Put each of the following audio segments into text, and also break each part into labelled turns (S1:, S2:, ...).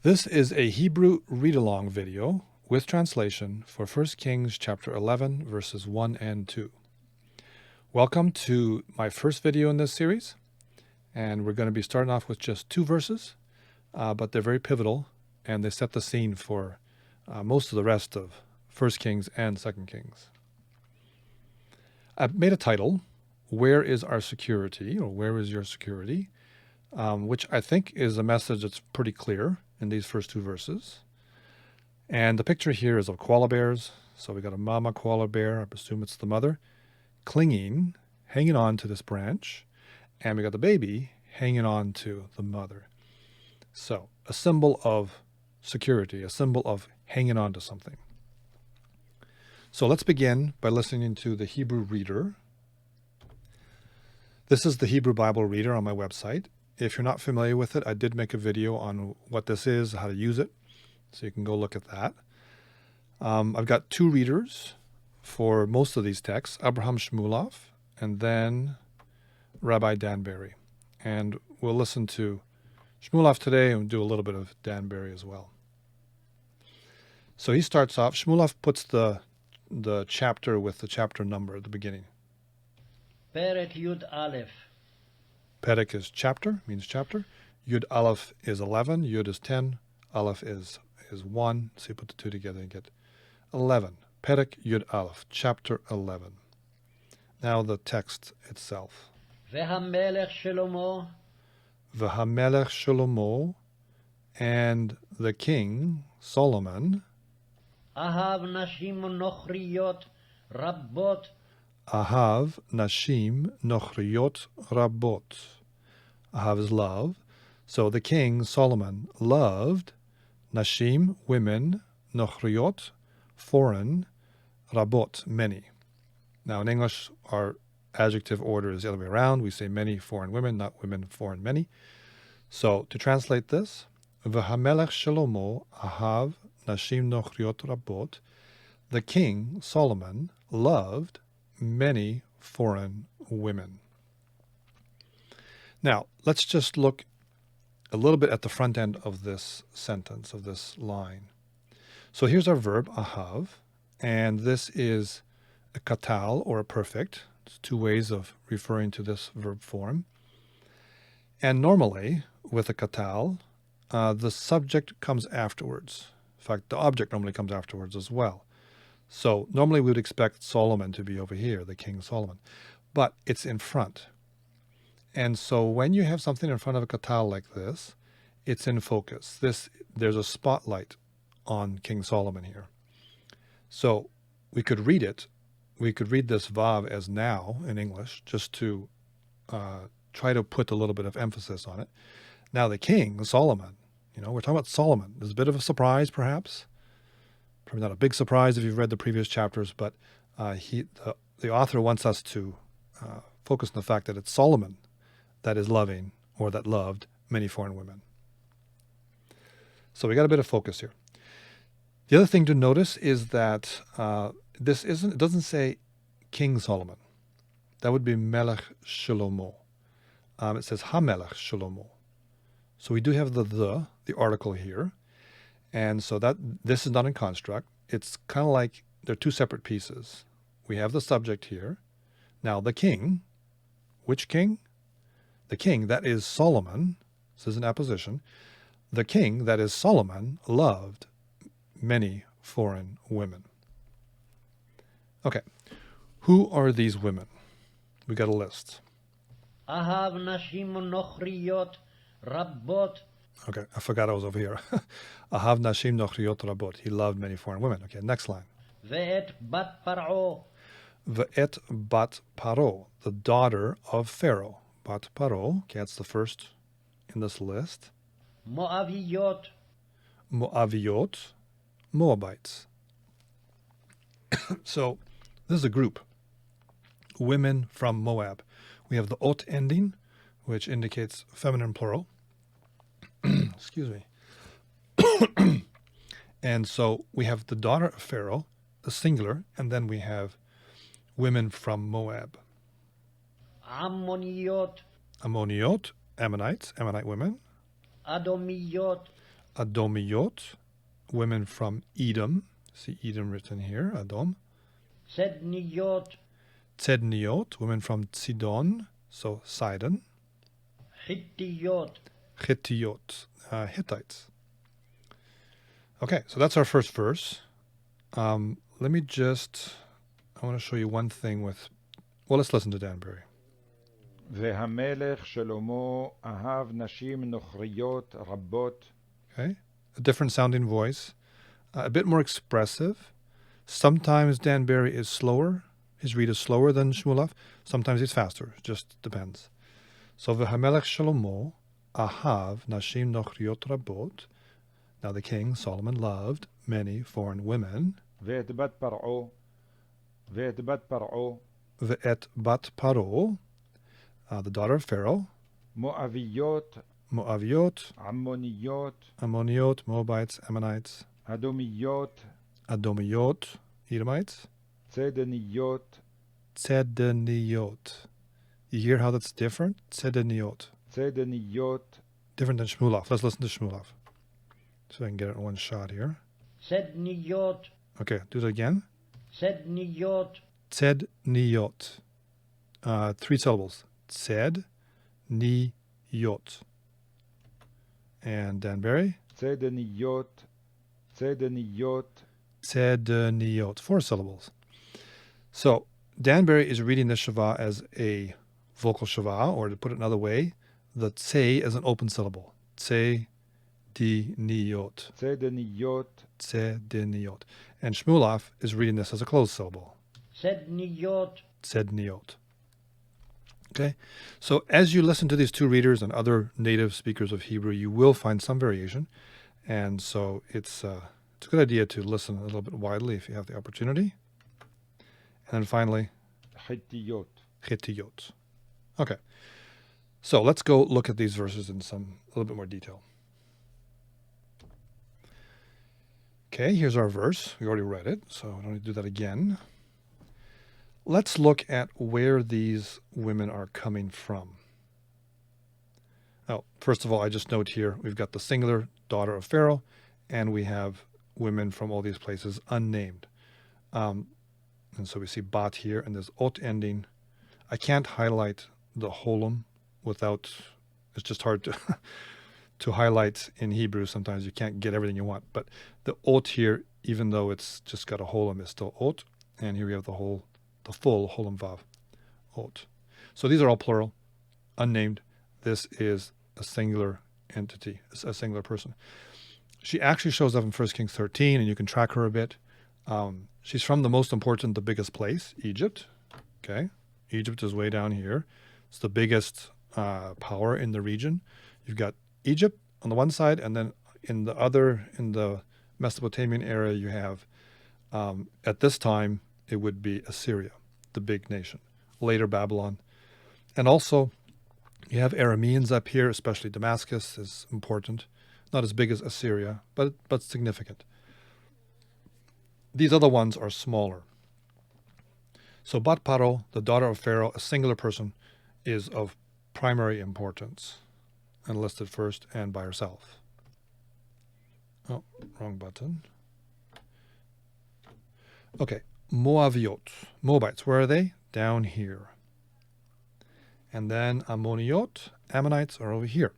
S1: This is a Hebrew read-along video with translation for 1 Kings chapter 11 verses 1 and 2. Welcome to my first video in this series, and we're going to be starting off with just 2 verses, but they're very pivotal and they set the scene for most of the rest of 1 Kings and 2 Kings. I've made a title, Where is Our Security, or Where is Your Security, which I think is a message that's pretty clear in these first 2 verses. And the picture here is of koala bears. So we got a mama koala bear, I presume it's the mother, hanging on to this branch. And we got the baby hanging on to the mother. So a symbol of security, a symbol of hanging on to something. So let's begin by listening to the Hebrew Reader. This is the Hebrew Bible Reader on my website. If you're not familiar with it, I did make a video on what this is, how to use it, so you can go look at that. I've got 2 readers for most of these texts, Abraham Shmuelov and then Rabbi Dan Berry. And we'll listen to Shmuelov today and do a little bit of Dan Berry as well. So he starts off, Shmuelov puts the chapter with the chapter number at the beginning.
S2: Perek Yud Aleph.
S1: Perek is chapter, means chapter. Yud Aleph is 11. Yud is 10. Aleph is 1. So you put the 2 together and get 11. Perek Yud Aleph, chapter 11. Now the text itself.
S2: V'hamelech Shlomo.
S1: V'hamelech Shlomo, and the king Solomon.
S2: Ahav nashim nochriyot rabbot.
S1: Ahav nashim nochriyot rabot. Ahav is love. So the king Solomon loved nashim, women, nochriyot, foreign, rabot, many. Now in English, our adjective order is the other way around. We say many foreign women, not women foreign many. So to translate this, V'hamelech Shlomo ahav nashim nochriyot rabot. The king Solomon loved many foreign women. Now, let's just look a little bit at the front end of this sentence, of this line. So here's our verb, ahav, and this is a katal, or a perfect. It's 2 ways of referring to this verb form. And normally, with a katal, the subject comes afterwards. In fact, the object normally comes afterwards as well. So normally we would expect Solomon to be over here, the King Solomon, but it's in front. And so when you have something in front of a katal like this, it's in focus. There's a spotlight on King Solomon here. So we could read it. We could read this vav as now in English, just to try to put a little bit of emphasis on it. Now the King Solomon, we're talking about Solomon. There's a bit of a surprise, perhaps. Probably not a big surprise if you've read the previous chapters, but the author wants us to focus on the fact that it's Solomon that is loving, or that loved, many foreign women. So we got a bit of focus here. The other thing to notice is that it doesn't say King Solomon. That would be Melech Shlomo. It says HaMelech Shlomo. So we do have the article here. And so this is not in construct. It's kind of like they're 2 separate pieces. We have the subject here. Now the king, which king? The king, that is Solomon. This is an apposition. The king, that is Solomon, loved many foreign women. Okay, who are these women? We got a list.
S2: Ahav nashim nochriyot rabbot.
S1: Okay, I forgot I was over here. Ahav nashim nochriyot rabot. He loved many foreign women. Okay, next line.
S2: Ve'et bat paro.
S1: Ve'et bat paro, the daughter of Pharaoh. Bat paro, okay, that's the first in this list.
S2: Moaviyot.
S1: Moaviyot, Moabites. So this is a group. Women from Moab. We have the ot ending, which indicates feminine plural. Excuse me. And so we have the daughter of Pharaoh, the singular, and then we have women from Moab.
S2: Ammoniyot.
S1: Ammoniot, Ammonites, Ammonite women.
S2: Adomiyot.
S1: Adomiyot, women from Edom. See Edom written here, Adom.
S2: צדניות,
S1: Tzedniot, women from Sidon, so Sidon.
S2: חיתיות,
S1: Hittiyot, Hittites. Okay, so that's our first verse. Let me just, I want to show you one thing with, well, let's listen to Danbury.
S3: והמלך שלמה אהב נשים נוכריות רבות,
S1: Okay, a different sounding voice, a bit more expressive. Sometimes Danbury is slower, his read is slower than Shmuelov. Sometimes he's faster, just depends. So v'hamelech Shlomo ahav nashim nochriot rabot. Now the king Solomon loved many foreign women.
S3: ואת בת פרעה, ואת בת פרעה,
S1: Ve'et bat paro, the daughter of Pharaoh,
S3: מואביות,
S1: Moaviot,
S3: עמוניות,
S1: Ammoniot, Moabites, Ammonites,
S3: אדומיות,
S1: Adomiyot, Edomites,
S3: צדניות,
S1: Tzedeniot. You hear how that's different? Tzedeniot.
S3: צדניות,
S1: Different than Shmuelov. Let's listen to Shmuelov. So I can get it in one shot here.
S2: צדניות,
S1: Okay, do it again.
S2: צדניות,
S1: Tzedniot. 3 syllables. Tzed, ni, yot. And Danbury.
S3: צדניות, צדניות,
S1: Tzedniot. 4 syllables. So Danbury is reading this Shava as a vocal Shava, or to put it another way, the tse is an open syllable. Tse, di, niot.
S3: צדניות,
S1: Tzedniot. And Shmuelov is reading this as a closed syllable.
S2: צדניות,
S1: Tzedniot. Okay, so as you listen to these two readers and other native speakers of Hebrew, you will find some variation, and so it's a good idea to listen a little bit widely if you have the opportunity. And then finally,
S3: חיתיות.
S1: Hittiyot. Okay, so let's go look at these verses in a little bit more detail. Okay, here's our verse. We already read it, so I don't need to do that again. Let's look at where these women are coming from. Oh, first of all, I just note here, we've got the singular daughter of Pharaoh, and we have women from all these places unnamed. And so we see bat here, and there's ot ending. I can't highlight the holum without, it's just hard to to highlight in Hebrew. Sometimes you can't get everything you want. But the ot here, even though it's just got a holum, is still ot. And here we have the full holum vav, ot. So these are all plural, unnamed. This is a singular entity, a singular person. She actually shows up in 1 Kings 13, and you can track her a bit. She's from the most important, the biggest place, Egypt. Okay, Egypt is way down here. It's the biggest power in the region. You've got Egypt on the one side, and then in the Mesopotamian area, you have, at this time, it would be Assyria, the big nation. Later, Babylon. And also, you have Arameans up here, especially Damascus is important. Not as big as Assyria, but significant. These other ones are smaller. So Bat Paro, the daughter of Pharaoh, a singular person, is of primary importance and listed first and by herself. Oh, wrong button. Okay, Moaviot, Moabites, where are they? Down here. And then Ammoniot, Ammonites, are over here.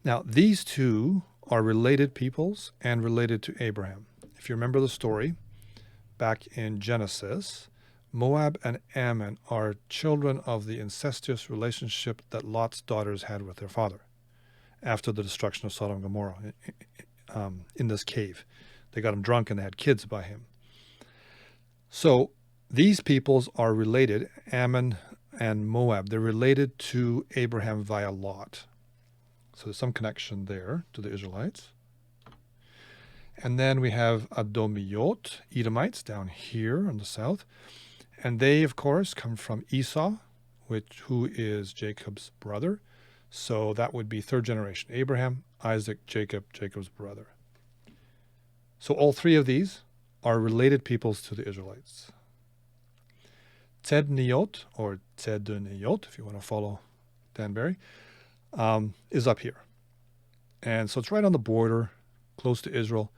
S1: Now, these two are related peoples and related to Abraham. If you remember the story, back in Genesis, Moab and Ammon are children of the incestuous relationship that Lot's daughters had with their father after the destruction of Sodom and Gomorrah in this cave. They got him drunk and they had kids by him. So these peoples are related, Ammon and Moab. They're related to Abraham via Lot. So there's some connection there to the Israelites. And then we have Adomiyot, Edomites, down here in the south. And they, of course, come from Esau, who is Jacob's brother. So that would be third generation. Abraham, Isaac, Jacob, Jacob's brother. So all three of these are related peoples to the Israelites. Tzedniot, or Tzedniot, if you want to follow Danbury, is up here. And so it's right on the border, close to Israel.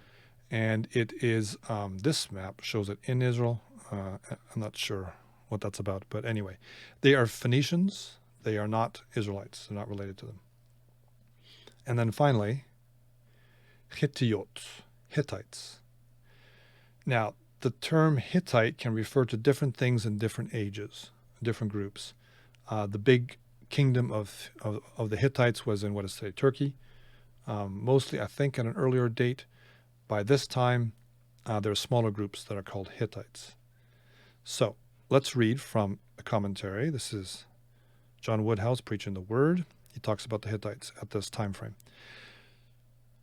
S1: And it is, this map shows it in Israel. I'm not sure what that's about. But anyway, they are Phoenicians. They are not Israelites. They're not related to them. And then finally, Hittites. Now, the term Hittite can refer to different things in different ages, different groups. The big kingdom of the Hittites was in what is today Turkey. Mostly, I think, at an earlier date. By this time, there are smaller groups that are called Hittites. So let's read from a commentary. This is John Woodhouse preaching the word. He talks about the Hittites at this time frame.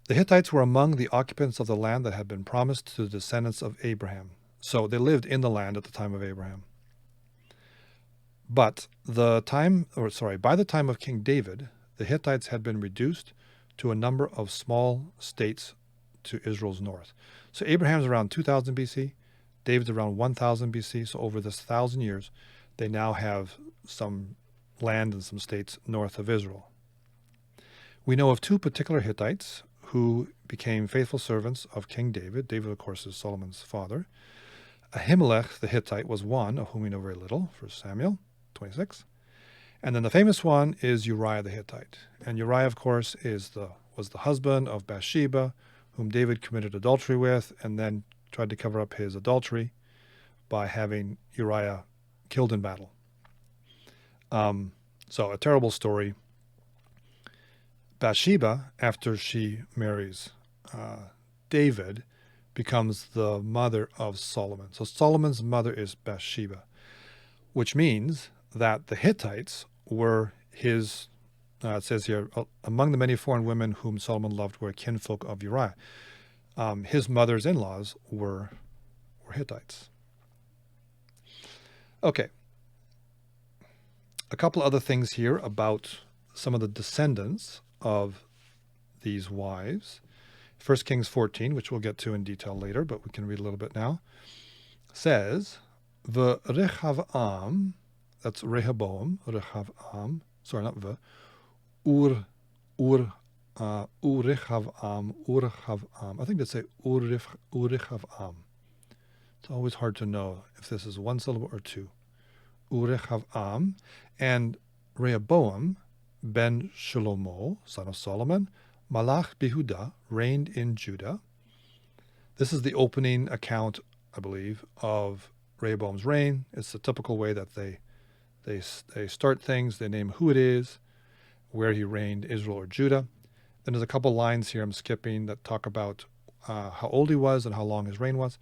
S1: The Hittites were among the occupants of the land that had been promised to the descendants of Abraham. So they lived in the land at the time of Abraham. But by the time of King David, the Hittites had been reduced to a number of small states to Israel's north. So Abraham's around 2000 BC, David's around 1000 BC. So over this 1,000 years, they now have some land and some states north of Israel. We know of two particular Hittites who became faithful servants of King David. David, of course, is Solomon's father. Ahimelech the Hittite was one, of whom we know very little, 1 Samuel 26. And then the famous one is Uriah the Hittite. And Uriah, of course, was the husband of Bathsheba, whom David committed adultery with, and then tried to cover up his adultery by having Uriah killed in battle. So a terrible story. Bathsheba, after she marries David, becomes the mother of Solomon. So Solomon's mother is Bathsheba, which means that the Hittites were his, it says here, among the many foreign women whom Solomon loved were kinfolk of Uriah. His mother's in-laws were Hittites. Okay. A couple other things here about some of the descendants of these wives. 1 Kings 14, which we'll get to in detail later, but we can read a little bit now, says, V'Rechavam, that's Rehoboam, Rechavam, sorry, not V, Urichavam, I think they say Urichavam. It's always hard to know if this is one syllable or two. Urichavam, and Rehoboam ben Shlomo, son of Solomon, Malach Behuda, reigned in Judah. This is the opening account, I believe, of Rehoboam's reign. It's the typical way that they start things. They name who it is, where he reigned, Israel or Judah. Then there's a couple lines here I'm skipping that talk about how old he was and how long his reign was.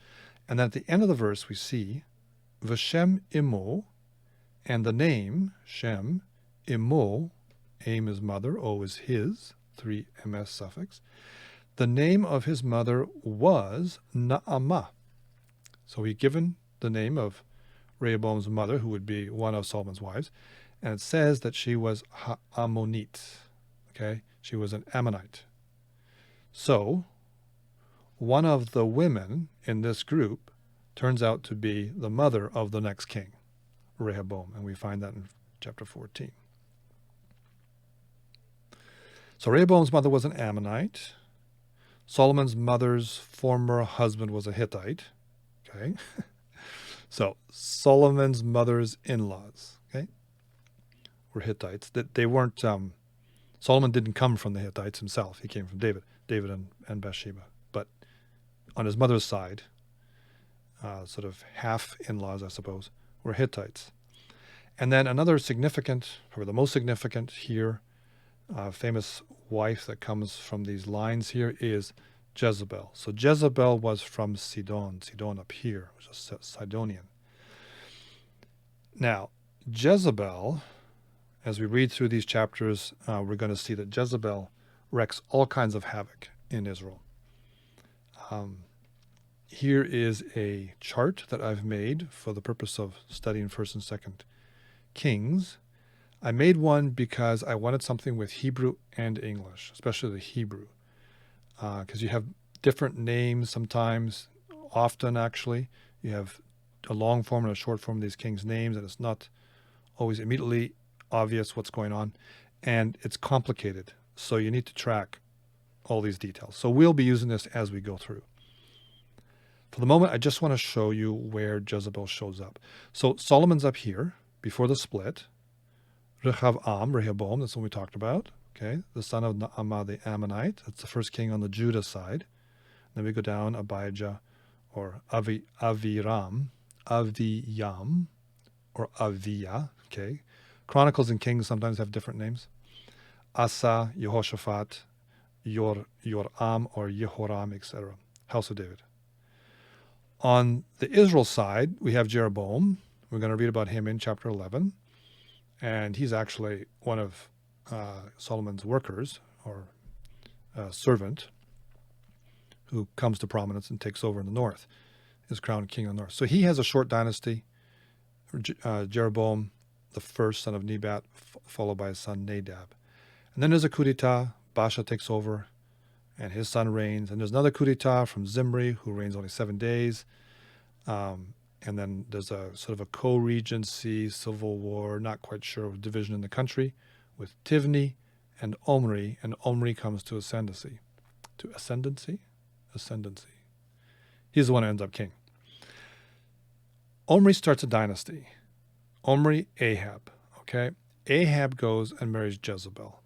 S1: And then at the end of the verse we see V'Shem Imo, and the name Shem, Imo, Aim is mother, O is his, 3 ms suffix. The name of his mother was Naamah. So he's given the name of Rehoboam's mother, who would be one of Solomon's wives, and it says that she was Ammonite. Okay, she was an Ammonite. So one of the women in this group turns out to be the mother of the next king, Rehoboam, and we find that in chapter 14. So Rehoboam's mother was an Ammonite. Solomon's mother's former husband was a Hittite. Okay. So Solomon's mother's in-laws, okay, were Hittites. That they weren't. Solomon didn't come from the Hittites himself. He came from David and Bathsheba. But on his mother's side, sort of half in-laws, I suppose, were Hittites. And then another significant, probably the most significant here, famous wife that comes from these lines here is Jezebel. So Jezebel was from Sidon up here, which is Sidonian. Now, Jezebel, as we read through these chapters, we're going to see that Jezebel wreaks all kinds of havoc in Israel. Here is a chart that I've made for the purpose of studying 1st and 2nd Kings. I made one because I wanted something with Hebrew and English, especially the Hebrew, because you have different names sometimes, often actually. You have a long form and a short form of these kings' names, and it's not always immediately obvious what's going on, and it's complicated. So you need to track all these details. So we'll be using this as we go through. For the moment, I just want to show you where Jezebel shows up. So Solomon's up here before the split. Rehoboam, that's what we talked about. Okay, the son of Naamah the Ammonite. That's the first king on the Judah side. Then we go down Abijah or Aviyam, or Aviyah. Okay, Chronicles and Kings sometimes have different names. Asa, Yehoshaphat, Yoram or Yehoram, etc. House of David. On the Israel side, we have Jeroboam. We're going to read about him in chapter 11. And he's actually one of Solomon's workers, or servant, who comes to prominence and takes over in the north, is crowned king in the north. So he has a short dynasty. Jeroboam, the first son of Nebat, followed by his son Nadab. And then there's a coup d'etat. Baasha takes over, and his son reigns. And there's another coup d'etat from Zimri, who reigns only 7 days. And then there's a sort of a co-regency, civil war, not quite sure of division in the country, with Tivni and Omri. And Omri comes to ascendancy. To ascendancy? Ascendancy. He's the one who ends up king. Omri starts a dynasty. Omri, Ahab. Okay? Ahab goes and marries Jezebel.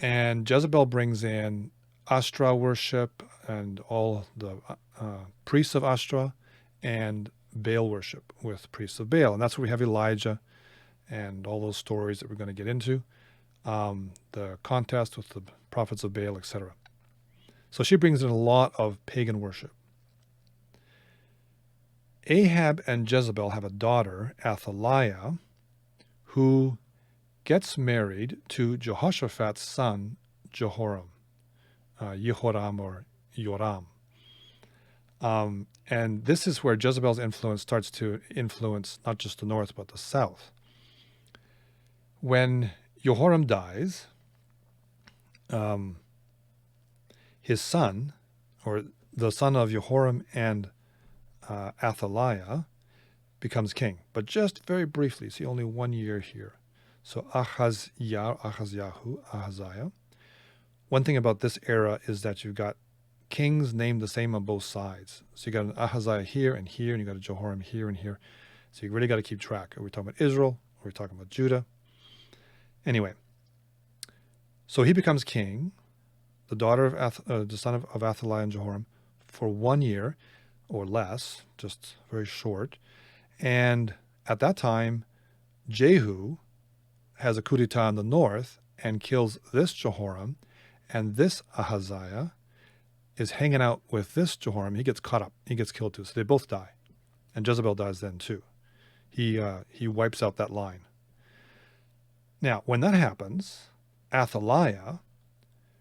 S1: And Jezebel brings in Ashtra worship and all the priests of Ashtra and Baal worship with priests of Baal. And that's where we have Elijah and all those stories that we're going to get into. The contest with the prophets of Baal, etc. So she brings in a lot of pagan worship. Ahab and Jezebel have a daughter, Athaliah, who gets married to Jehoshaphat's son, Jehoram, Yehoram or Yoram. And this is where Jezebel's influence starts to influence not just the north, but the south. When Jehoram dies, his son, or the son of Jehoram and Athaliah, becomes king. But just very briefly, see, only 1 year here. So Ahaziah. One thing about this era is that you've got kings named the same on both sides. So you got an Ahaziah here, and you got a Jehoram here and here. So you really got to keep track. Are we talking about Israel? Are we talking about Judah? Anyway, so he becomes king, the daughter of the son of Athaliah and Jehoram, for 1 year or less, just very short. And at that time, Jehu has a coup d'etat in the north and kills this Jehoram, and this Ahaziah is hanging out with this Jehoram. He gets caught up. He gets killed too. So they both die. And Jezebel dies then too. He wipes out that line. Now, when that happens, Athaliah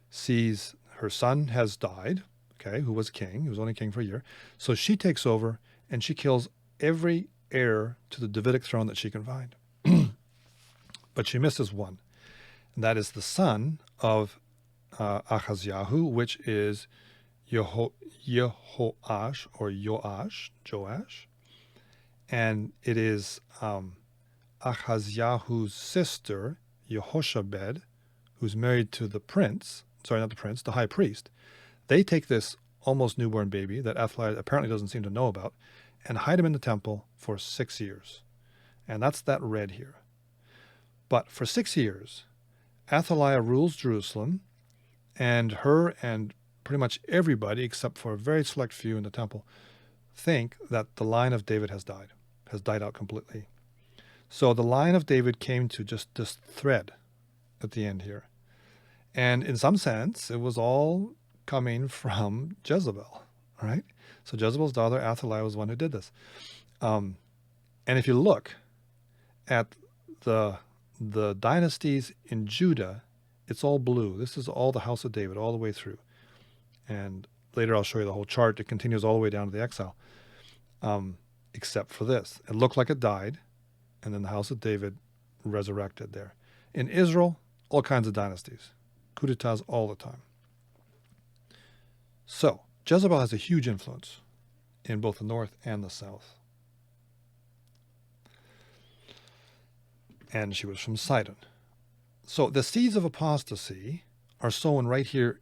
S1: sees her son has died, okay, who was king. He was only king for a year. So she takes over and she kills every heir to the Davidic throne that she can find. But she misses one. And that is the son of Ahaziahu, which is Jehoash or Joash. And it is Ahaziahu's sister, Yehoshabed, who's married to the high priest. They take this almost newborn baby that Athaliah apparently doesn't seem to know about and hide him in the temple for 6 years. And that's that red here. But for 6 years, Athaliah rules Jerusalem, and her and pretty much everybody, except for a very select few in the temple, think that the line of David has died out completely. So the line of David came to just this thread at the end here. And in some sense, it was all coming from Jezebel, right? So Jezebel's daughter, Athaliah, was the one who did this. And if you look at the dynasties in Judah, it's all blue. This is all the house of David, all the way through. And later I'll show you the whole chart. It continues all the way down to the exile, except for this. It looked like it died, and then the house of David resurrected there. In Israel, all kinds of dynasties. Coup d'etats all the time. So, Jezebel has a huge influence in both the north and the south. And she was from Sidon. So the seeds of apostasy are sown right here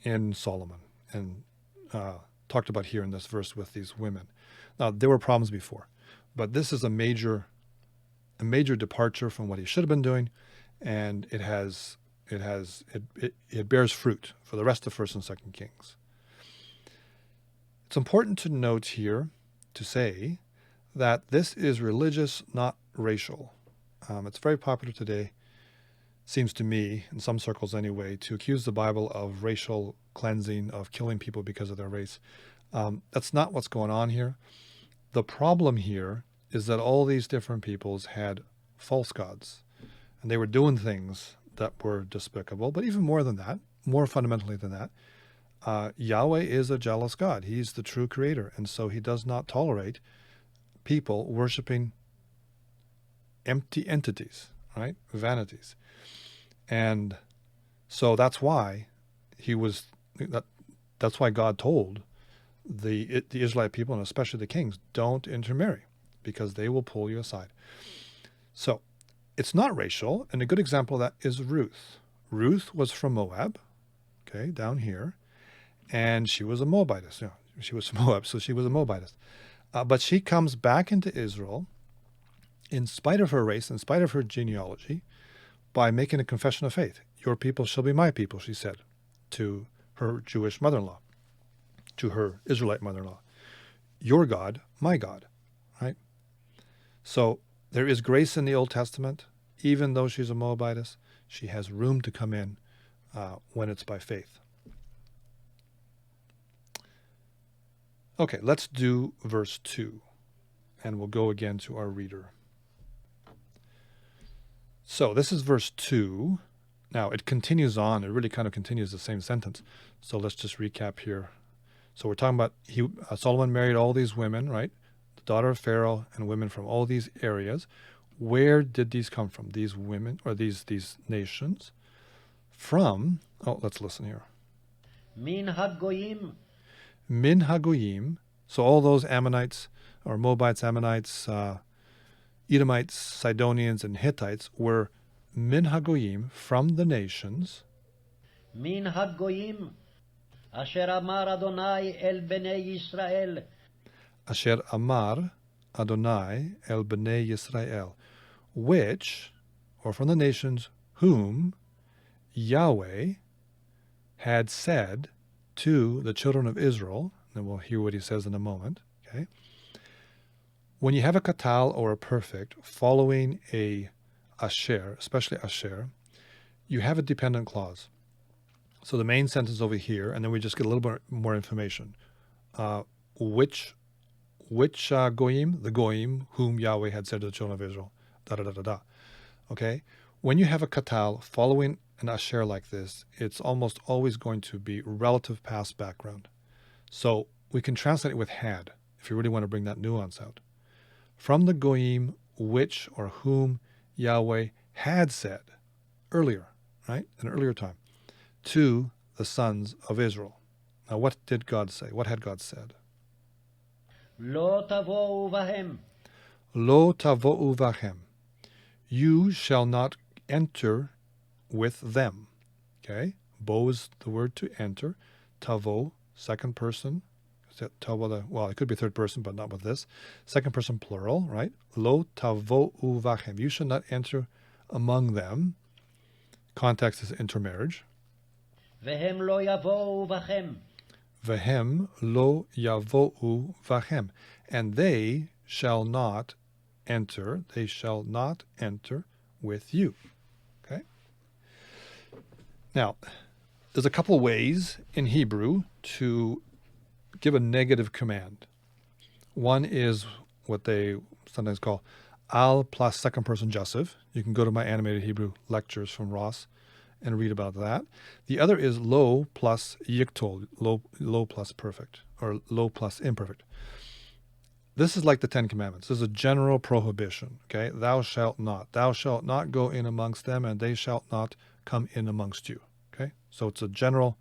S1: in Solomon and talked about here in this verse with these women. Now, there were problems before, but this is a major departure from what he should have been doing, and it bears fruit for the rest of First and Second Kings. It's important to note here, to say, that this is religious, not racial. It's very popular today, seems to me, in some circles anyway, to accuse the Bible of racial cleansing, of killing people because of their race. That's not what's going on here. The problem here is that all these different peoples had false gods, and they were doing things that were despicable. But even more than that, more fundamentally than that, Yahweh is a jealous God. He's the true creator, and so he does not tolerate people worshiping empty entities, right? Vanities. And so that's why that's why God told the Israelite people, and especially the kings, don't intermarry, because they will pull you aside. So it's not racial, and a good example of that is Ruth. Ruth was from Moab, okay, down here, and she was a Moabitess. You know, she was from Moab, so she was a Moabitess. But she comes back into Israel, in spite of her race, in spite of her genealogy, by making a confession of faith. Your people shall be my people, she said to her Jewish mother-in-law, to her Israelite mother-in-law. Your God, my God, right? So there is grace in the Old Testament. Even though she's a Moabitess, she has room to come in when it's by faith. Okay, let's do verse 2, and we'll go again to our reader. So this is verse 2. Now, it continues on. It really kind of continues the same sentence. So let's just recap here. So we're talking about Solomon married all these women, right? The daughter of Pharaoh and women from all these areas. Where did these come from? These women, or these nations? From, let's listen here.
S2: Min hagoyim,
S1: Min hagoyim. So all those Ammonites, or Moabites, Ammonites, Edomites, Sidonians, and Hittites were min hagoyim, from the nations.
S2: min hagoyim, asher amar Adonai el bnei Yisrael,
S1: Asher amar Adonai el bnei Yisrael, which, or from the nations whom Yahweh had said to the children of Israel. And we'll hear what he says in a moment. Okay. When you have a katal or a perfect following a asher, especially asher, you have a dependent clause. So the main sentence over here, and then we just get a little bit more information. Which goyim? The goyim whom Yahweh had said to the children of Israel. Da-da-da-da-da. Okay? When you have a katal following an asher like this, it's almost always going to be relative past background. So we can translate it with had, if you really want to bring that nuance out. From the goyim, which or whom Yahweh had said earlier, right? An earlier time, to the sons of Israel. Now, what did God say? What had God said?
S2: lo tavo'u bahem,
S1: Lo tavo'u vachem. You shall not enter with them. Okay? Bo is the word to enter. Tavo, second person. Well, it could be third person, but not with this. Second person plural, right? Lo tavo'u vachem. You shall not enter among them. Context is intermarriage.
S2: vehem lo yavo'u bachem,
S1: Vehem lo yavo'u vachem. And they shall not enter with you. Okay? Now, there's a couple ways in Hebrew to give a negative command. One is what they sometimes call al plus second person jussive. You can go to my animated Hebrew lectures from Ross and read about that. The other is lo plus yiktol, lo plus perfect, or lo plus imperfect. This is like the Ten Commandments. This is a general prohibition. Okay, thou shalt not go in amongst them, and they shall not come in amongst you. Okay, so it's a general,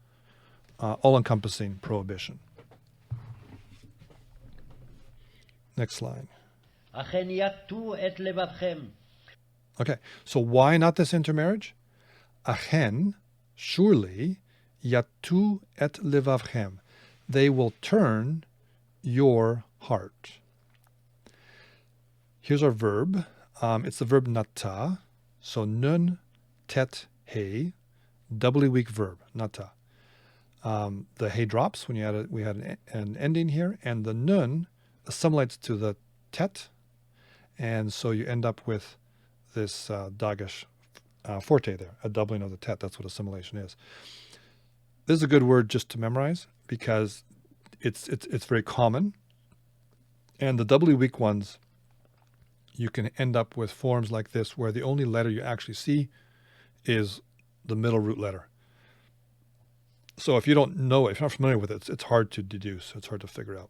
S1: all-encompassing prohibition. Next slide.
S2: achen yatu et levavchem,
S1: Okay, so why not this intermarriage? Achen, surely, yatu et levavchem. They will turn your heart. Here's our verb. It's the verb nata. So nun, tet, he. Doubly weak verb, nata. The he drops when we had an ending here, and the nun assimilates to the tet, and so you end up with this dagesh forte there, a doubling of the tet. That's what assimilation is. This is a good word just to memorize because it's very common, and the doubly weak ones, you can end up with forms like this where the only letter you actually see is the middle root letter. So if you don't know it, if you're not familiar with it, it's hard to deduce. It's hard to figure out.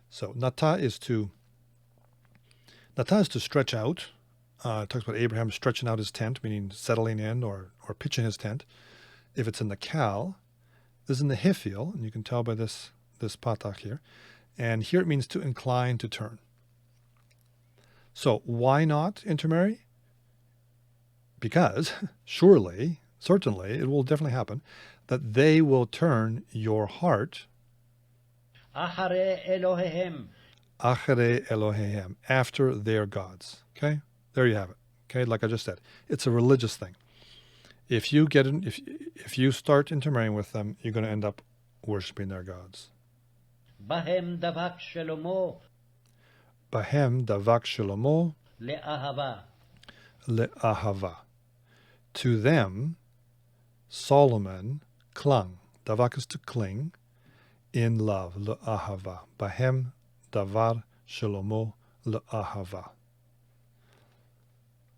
S1: So nata is to stretch out. It talks about Abraham stretching out his tent, meaning settling in or pitching his tent. If it's in the kal, this is in the hifil, and you can tell by this patach here. And here it means to incline, to turn. So why not intermarry? Because surely, certainly, it will definitely happen that they will turn your heart
S2: אחרי אלוהיהם.
S1: achere Eloheim, after their gods. Okay, there you have it. Okay, like I just said, it's a religious thing. If you if you start intermarrying with them, you're going to end up worshiping their gods.
S2: בהם דבק שלמה
S1: Bahem davak Shlomo
S2: לאהבה.
S1: le'ahava. To them, Solomon clung. Davak is to cling in love. Le'ahava. Bahem davar Shlomo le'ahava.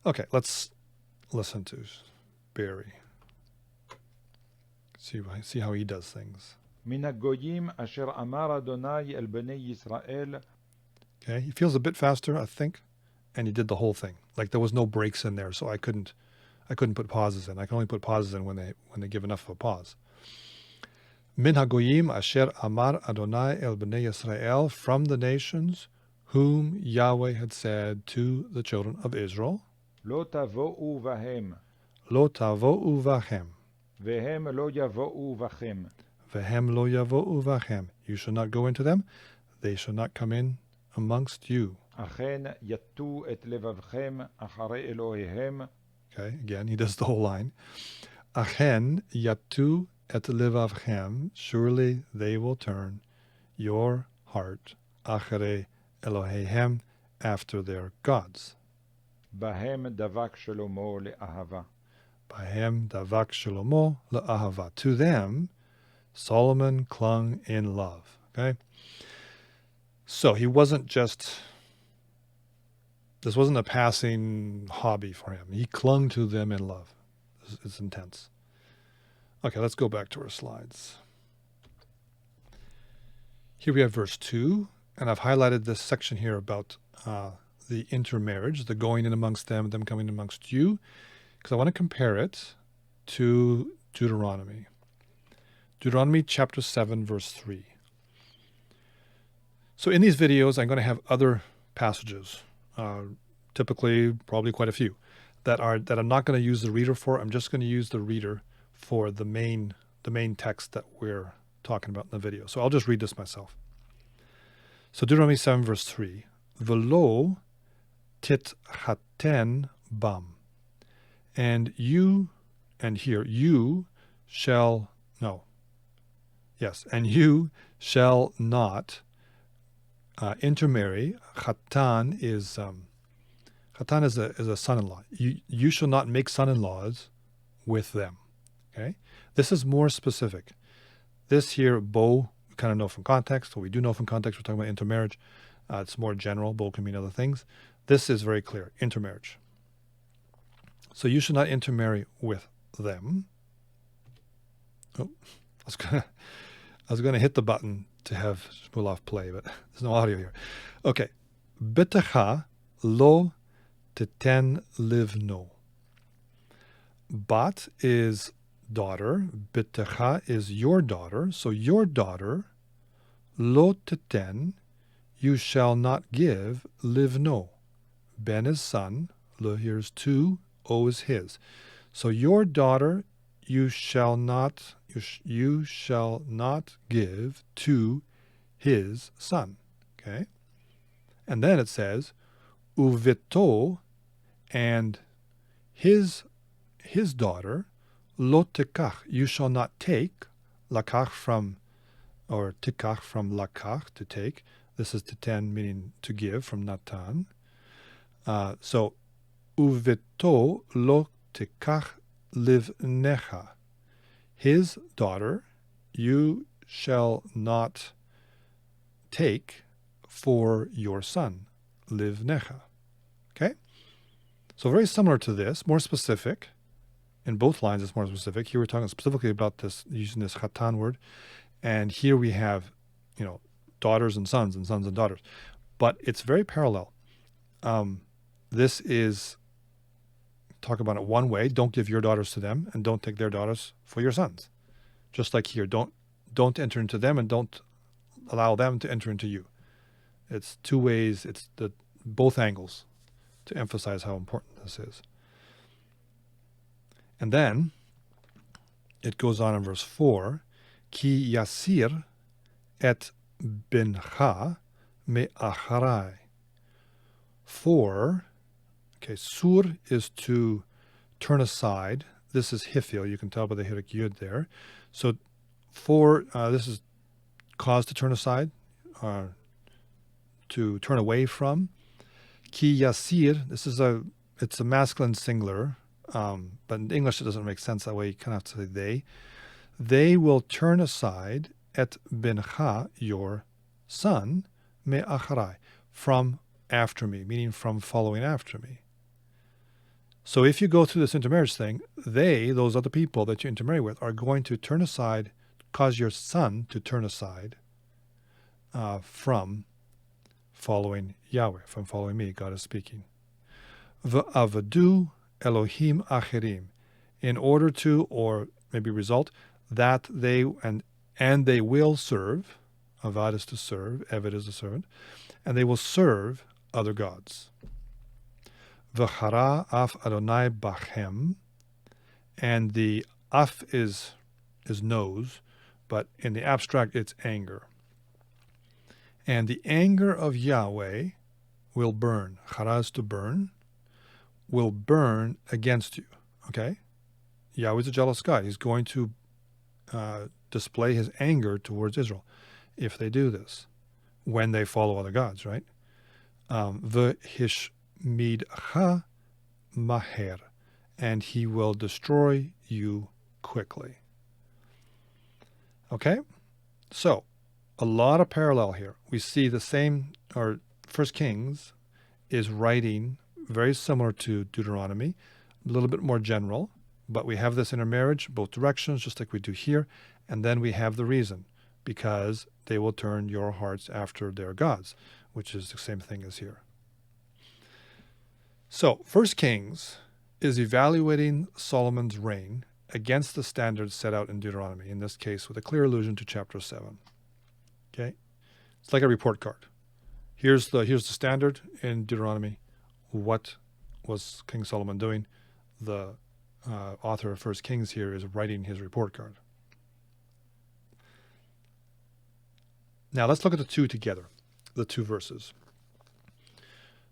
S1: Okay, let's listen to Barry. See how he does things.
S3: מן הגויים אשר אמר אדוני אל בני ישראל.
S1: Okay, he feels a bit faster, I think, and he did the whole thing. Like there was no breaks in there, so I couldn't put pauses in. I can only put pauses in when they give enough of a pause. Min hagoyim asher amar Adonai el bnei Yisrael, from the nations whom Yahweh had said to the children of Israel,
S3: לא תבואו בהם,
S1: Lo tavo'u vachem,
S3: והם לא יבואו בכם.
S1: vehem lo yavo'u vachem. You shall not go into them, they shall not come in amongst you.
S3: אכן יטו את לבבכם אחרי אלוהיהם.
S1: Okay, again, he does the whole line. Achen yatu et levavchem, surely they will turn your heart, achere Elohehem, after their gods.
S3: בהם דבק שלמה לאהבה.
S1: Bahem davak Shlomo le'ahava. To them, Solomon clung in love. Okay? So he wasn't this wasn't a passing hobby for him. He clung to them in love. It's intense. Okay, let's go back to our slides. Here we have verse 2, and I've highlighted this section here about the intermarriage, the going in amongst them coming in amongst you, because I want to compare it to Deuteronomy. Deuteronomy chapter 7, verse 3. So in these videos, I'm going to have other passages, typically probably quite a few, that I'm not going to use the reader for. I'm just going to use the reader for the main text that we're talking about in the video. So I'll just read this myself. So Deuteronomy 7, verse 3. Velo titchaten bam. And you shall not intermarry. Chatan is a son-in-law. You shall not make son-in-laws with them. Okay, this is more specific. This here, bo, we kind of know from context, or we do know from context. We're talking about intermarriage. It's more general. Bo can mean other things. This is very clear. Intermarriage. So you should not intermarry with them. Oh, I was gonna hit the button to have Shmuelov play, but there's no audio here. Okay. Betecha lo teten livno. Bat is daughter. Betecha is your daughter. So your daughter, lo teten, you shall not give livno. Ben is son. Lo here's two. O is his. So your daughter you shall not you shall not give to his son. Okay? And then it says, Uvito, and his daughter, lo tekach, you shall not take, lakach from, or tikach from lakach, to take. This is titen, meaning to give, from natan. So, uvito lo tekach livnecha. His daughter you shall not take for your son, livnecha. Okay? So very similar to this, more specific. In both lines it's more specific. Here we're talking specifically about this, using this chatan word. And here we have, daughters and sons and daughters. But it's very parallel. This is, talk about it one way, don't give your daughters to them, and don't take their daughters for your sons. Just like here, don't enter into them, and don't allow them to enter into you. It's two ways, it's both angles to emphasize how important this is. And then it goes on in verse 4, Ki yasir et bincha me'acharai. For, okay, sur is to turn aside. This is hifil, you can tell by the hirik yud there. So for, this is cause to turn aside, to turn away from. Ki yasir, it's a masculine singular, but in English it doesn't make sense that way. You kind of have to say they. They will turn aside et bincha, your son, me'acharai, from after me, meaning from following after me. So if you go through this intermarriage thing, those other people that you intermarry with, are going to turn aside, cause your son to turn aside from following Yahweh, from following me, God is speaking. V'avadu Elohim acherim, in order to, or maybe result, that they, and they will serve, avad is to serve, eved is a servant, and they will serve other gods. V'chara af Adonai bachem, and the af is nose, but in the abstract it's anger. And the anger of Yahweh will burn, chara is to burn, will burn against you. Okay? Yahweh's a jealous God. He's going to display his anger towards Israel if they do this, when they follow other gods, right? V'hishmidcha maher, and he will destroy you quickly. Okay? So, a lot of parallel here. We see the same, or 1 Kings is writing very similar to Deuteronomy, a little bit more general, but we have this intermarriage, both directions, just like we do here, and then we have the reason, because they will turn your hearts after their gods, which is the same thing as here. So, 1 Kings is evaluating Solomon's reign against the standards set out in Deuteronomy, in this case with a clear allusion to chapter 7. Okay? It's like a report card. Here's the standard in Deuteronomy. What was King Solomon doing? The author of 1 Kings here is writing his report card. Now let's look at the two together, the two verses.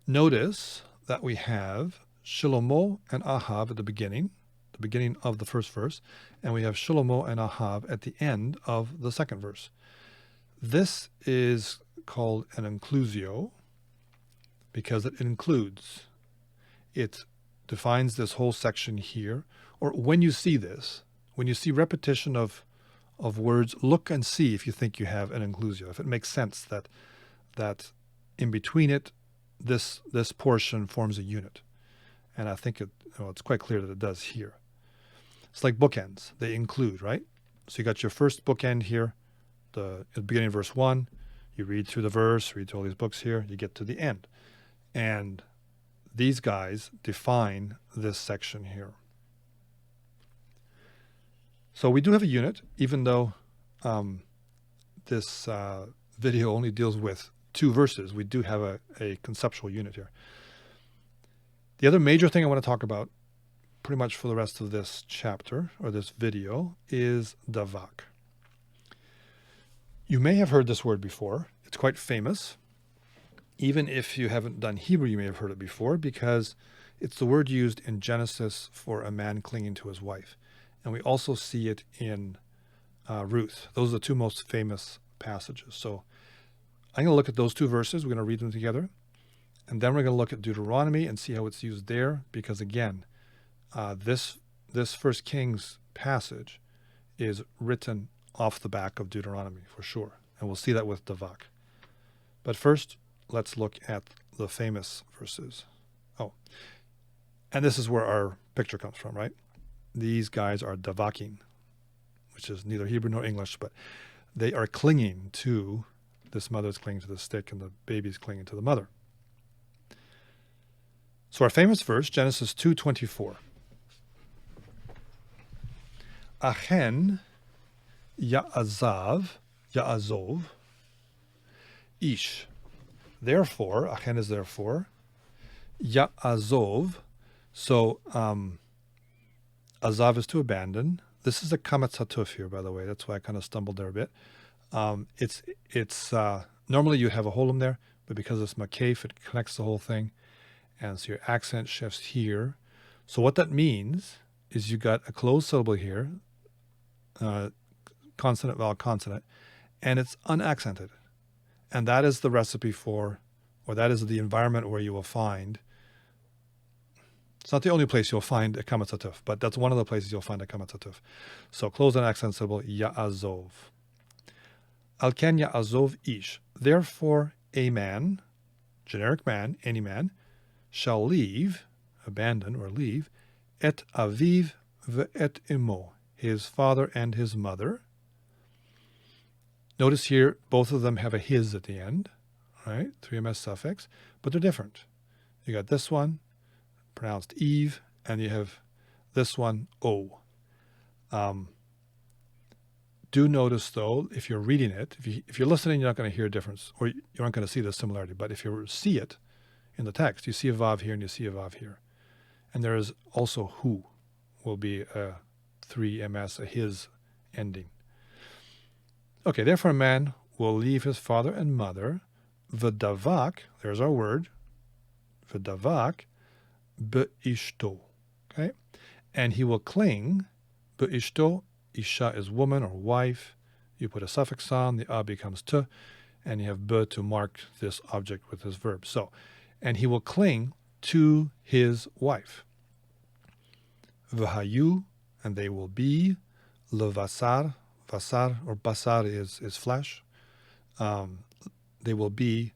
S1: Notice that we have Shlomo and Ahab at the beginning of the first verse, and we have Shlomo and Ahab at the end of the second verse. This is called an inclusio because it includes. It defines this whole section here. Or when you see this, when you see repetition of words, look and see if you think you have an inclusio, if it makes sense that in between it, this portion forms a unit. And I think it's quite clear that it does here. It's like bookends. They include, right? So you got your first bookend here, at the beginning of verse 1. You read through the verse, read through all these books here, you get to the end. And these guys define this section here. So we do have a unit, even though this video only deals with 2 verses. We do have a conceptual unit here. The other major thing I want to talk about pretty much for the rest of this chapter or this video is davak. You may have heard this word before. It's quite famous. Even if you haven't done Hebrew, you may have heard it before because it's the word used in Genesis for a man clinging to his wife. And we also see it in Ruth. Those are the two most famous passages. So I'm going to look at those two verses. We're going to read them together. And then we're going to look at Deuteronomy and see how it's used there. Because again, this First Kings passage is written off the back of Deuteronomy for sure. And we'll see that with davak. But first, let's look at the famous verses. Oh, and this is where our picture comes from, right? These guys are davaking, which is neither Hebrew nor English, but they are clinging to, this mother's clinging to the stick and the baby's clinging to the mother. So our famous verse, Genesis 2:24. Achen Ya'azov, Ish. Therefore, Achen is therefore, Ya'azov. So, Azav is to abandon. This is a kametz hatuf here, by the way. That's why I kind of stumbled there a bit. It's normally you have a holum there, but because it's makef, it connects the whole thing. And so your accent shifts here. So what that means is you got a closed syllable here, consonant, vowel, consonant, and it's unaccented. And that is the recipe for, or that is the environment where you will find, it's not the only place you'll find a kametz hatuf, but that's one of the places you'll find a kametz hatuf. So closed and accent syllable, ya'azov. Al ken ya'azov ish. Therefore, a man, generic man, any man, shall leave, abandon or leave, et aviv ve'et imo, his father and his mother. Notice here, both of them have a his at the end, right? 3ms suffix, but they're different. You got this one, pronounced Eve, and you have this one, O. Do notice, though, if you're reading it, if you're listening, you're not going to hear a difference, or you aren't going to see the similarity. But if you see it in the text, you see a vav here and you see a vav here. And there is also who will be a 3ms, a his ending. Okay, therefore a man will leave his father and mother, v'davak, there's our word, v'davak, be'ishto, okay? And he will cling, be'ishto, isha is woman or wife, you put a suffix on, the a becomes t, and you have be to mark this object with this verb. So, and he will cling to his wife. V'hayu, and they will be, levasar, vasar or basar is flesh. They will be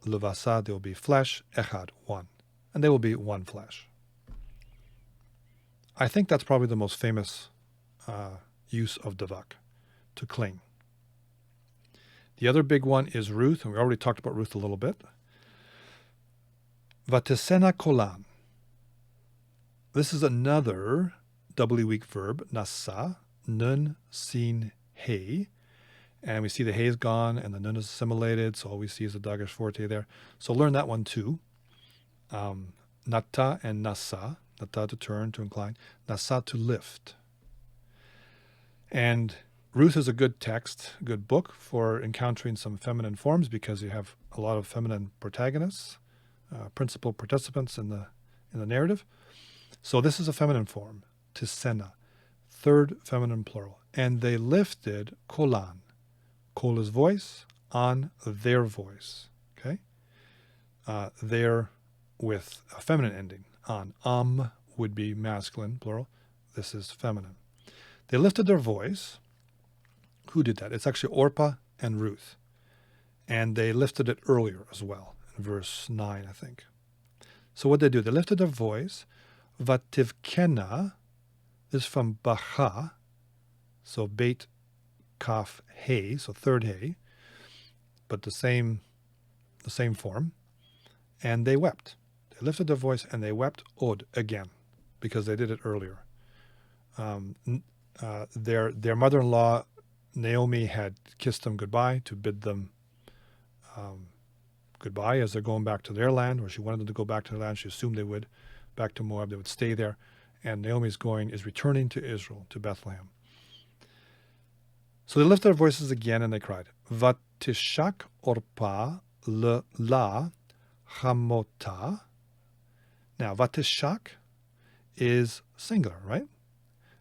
S1: levasar, they will be flesh, echad, one. And they will be one flesh. I think that's probably the most famous use of davak, to cling. The other big one is Ruth, and we already talked about Ruth a little bit. Vatesena kolan. This is another doubly weak verb, nasa, nun, sin, hey. And we see the hey is gone and the nun is assimilated, so all we see is the dagesh forte there. So learn that one too. Nata and nasa, nata to turn, to incline, nasa to lift. And Ruth is a good text, a good book for encountering some feminine forms because you have a lot of feminine protagonists, principal participants in the narrative. So this is a feminine form, tisena, third feminine plural. And they lifted kolan. Kol is voice, on their voice. Okay? There with a feminine ending. On. Would be masculine, plural. This is feminine. They lifted their voice. Who did that? It's actually Orpah and Ruth. And they lifted it earlier as well, in verse 9, I think. So what they do, they lifted their voice. Vativkena is from bacha, so beit kaf hey, so third hey, but the same form. And they wept. They lifted their voice and they wept od again, because they did it earlier. Their mother-in-law Naomi had kissed them goodbye to bid them goodbye as they're going back to their land, or she wanted them to go back to their land. She assumed they would, back to Moab. They would stay there, and Naomi is returning to Israel, to Bethlehem. So they lifted their voices again and they cried, Vatishak Orpa la chamota. Now, Vatishak is singular, right?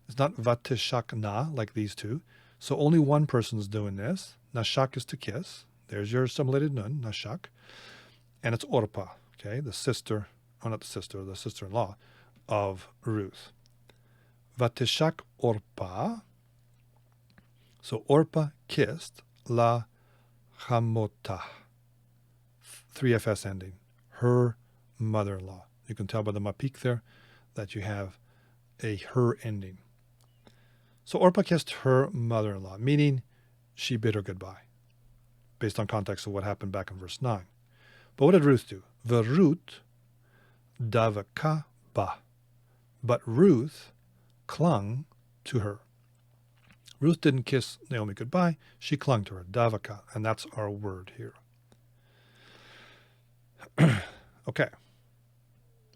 S1: It's not Vatishak na, like these two. So only one person's doing this. Nashak is to kiss. There's your assimilated nun, Nashak. And it's Orpa, okay, the sister, not the sister-in-law of Ruth. Vatishak Orpa. So Orpa kissed la chamota. 3FS ending. Her mother-in-law. You can tell by the mapik there that you have a her ending. So Orpah kissed her mother-in-law, meaning she bid her goodbye, based on context of what happened back in verse 9. But what did Ruth do? Verut davaka ba. But Ruth clung to her. Ruth didn't kiss Naomi goodbye. She clung to her. Davaka. And that's our word here. Okay.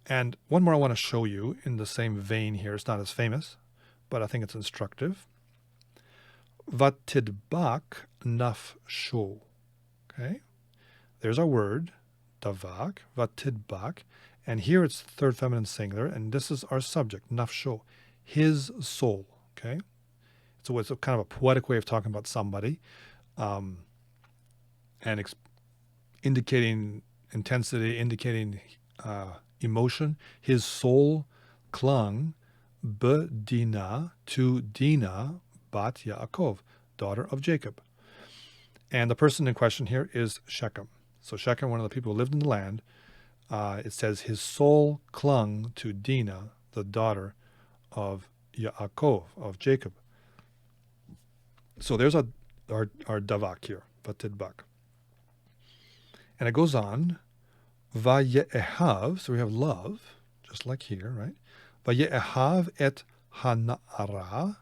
S1: And one more I want to show you in the same vein here. It's not as famous, but I think it's instructive. Vatidbak nafsho. Okay. There's our word. Davak. Vatidbak. And here it's third feminine singular, and this is our subject, nafsho, his soul. Okay. So it's a kind of a poetic way of talking about somebody, and indicating intensity, indicating emotion. His soul clung Dina to Dina bat Yaakov, daughter of Jacob. And the person in question here is Shechem. So Shechem, one of the people who lived in the land, it says his soul clung to Dina, the daughter of Yaakov, of Jacob. So there's our davak here, vatidbak. And it goes on, vaye'ehav, so we have love, just like here, right? Vaye'ehav et hana'ara.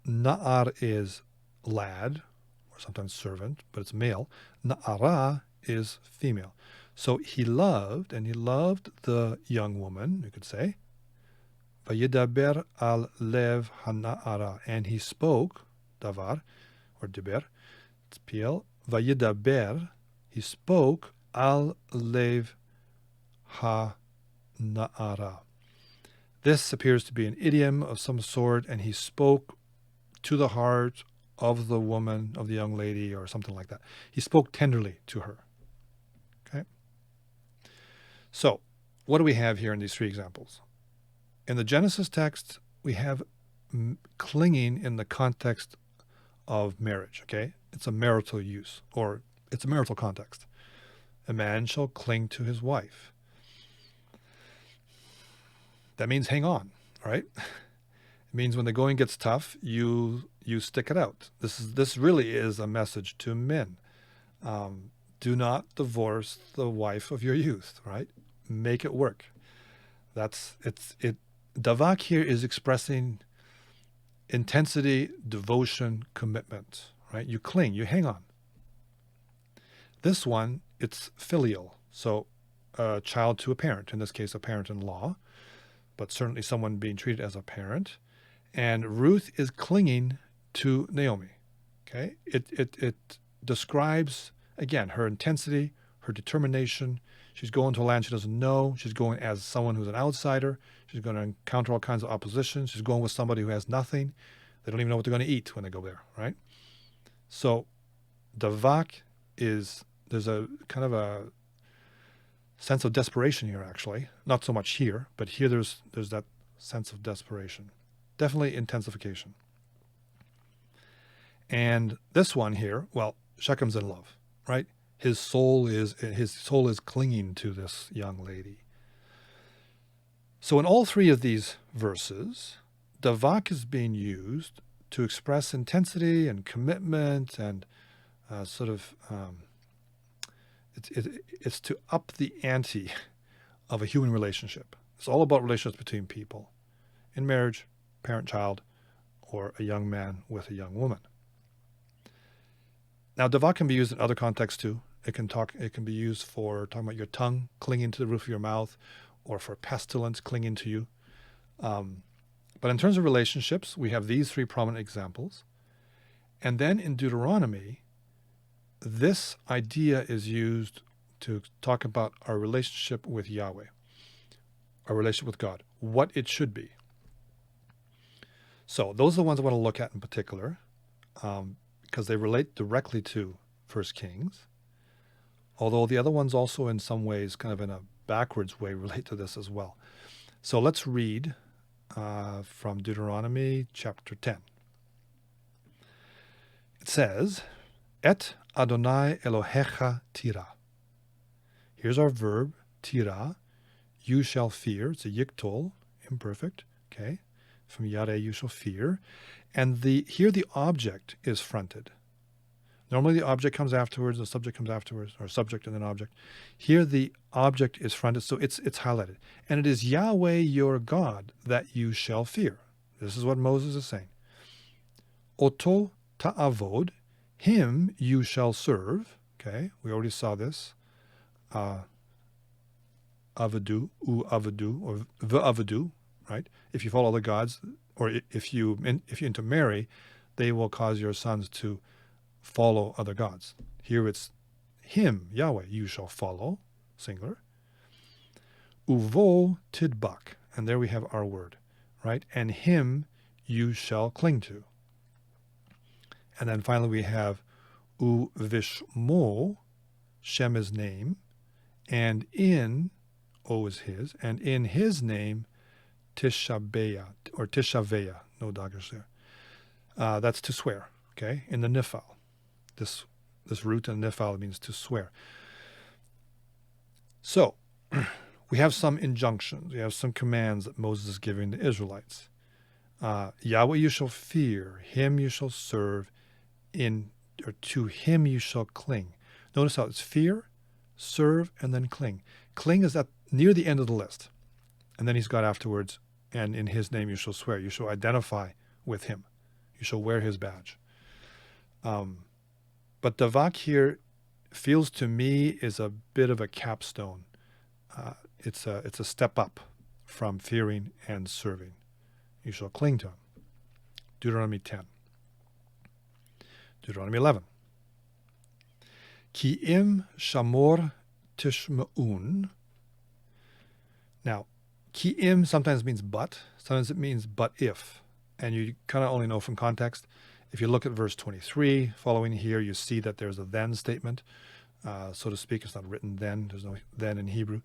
S1: Na'ar is lad, or sometimes servant, but it's male. Na'ara is female. So he loved the young woman, you could say. Vayedaber al lev hana'ara. And he spoke, davar, or diber, it's PL, vayedaber, he spoke al lev ha-na'ara. This appears to be an idiom of some sort, and he spoke to the heart of the woman, of the young lady, or something like that. He spoke tenderly to her. Okay? So, what do we have here in these three examples? In the Genesis text, we have clinging in the context of marriage, okay? It's a marital use, or it's a marital context. A man shall cling to his wife. That means hang on, right? It means when the going gets tough, you stick it out. This really is a message to men. Do not divorce the wife of your youth, right? Make it work. Davak here is expressing intensity, devotion, commitment, right? You cling, you hang on. This one, it's filial, so a child to a parent, in this case a parent-in-law, but certainly someone being treated as a parent. And Ruth is clinging to Naomi, okay? It describes, again, her intensity, her determination. She's going to a land she doesn't know. She's going as someone who's an outsider. She's going to encounter all kinds of opposition. She's going with somebody who has nothing. They don't even know what they're going to eat when they go there, right? So davak there's a kind of a sense of desperation here, actually. Not so much here, but here there's that sense of desperation. Definitely intensification. And this one here, well, Shechem's in love, right? His soul is clinging to this young lady. So in all three of these verses, davak is being used to express intensity and commitment and it's to up the ante of a human relationship. It's all about relationships between people in marriage, parent-child, or a young man with a young woman. Now, davak can be used in other contexts too. It can be used for talking about your tongue clinging to the roof of your mouth, or for pestilence clinging to you. But in terms of relationships, we have these three prominent examples. And then in Deuteronomy, this idea is used to talk about our relationship with Yahweh, our relationship with God, what it should be. So those are the ones I want to look at in particular, because they relate directly to 1 Kings, although the other ones also in some ways, kind of in a backwards way, relate to this as well. So let's read from Deuteronomy chapter 10. It says, Et Adonai Elohecha tira. Here's our verb, tira. You shall fear. It's a yiktol, imperfect. Okay. From yare, you shall fear. And here the object is fronted. Normally the object comes afterwards, the subject comes afterwards, or subject and then object. Here the object is fronted, so it's highlighted. And it is Yahweh your God that you shall fear. This is what Moses is saying. Oto ta'avod, him you shall serve. Okay, we already saw this. Avadu, avadu, or v'avadu, right? If you follow the gods, or if you intermarry, they will cause your sons to follow other gods. Here it's him, Yahweh, you shall follow, singular. Uvo tidbak, and there we have our word, right? And him you shall cling to. And then finally we have uvishmo, Shem is name, and in, O is his, and in his name, tishabeya, or tishaveya, no daggers there. That's to swear, okay, in the nifal. This root in nifal means to swear. So, we have some injunctions, we have some commands that Moses is giving the Israelites. Yahweh you shall fear, him you shall serve, or to him you shall cling. Notice how it's fear, serve, and then cling. Cling is near the end of the list. And then he's got afterwards, and in his name you shall swear. You shall identify with him. You shall wear his badge. But davak here feels to me is a bit of a capstone. It's a step up from fearing and serving. You shall cling to him. Deuteronomy 10. Deuteronomy 11. Ki im shamor tishma'un. Now, ki im sometimes means but, sometimes it means but if. And you kind of only know from context. If you look at verse 23, following here, you see that there's a then statement, so to speak. It's not written then. There's no then in Hebrew.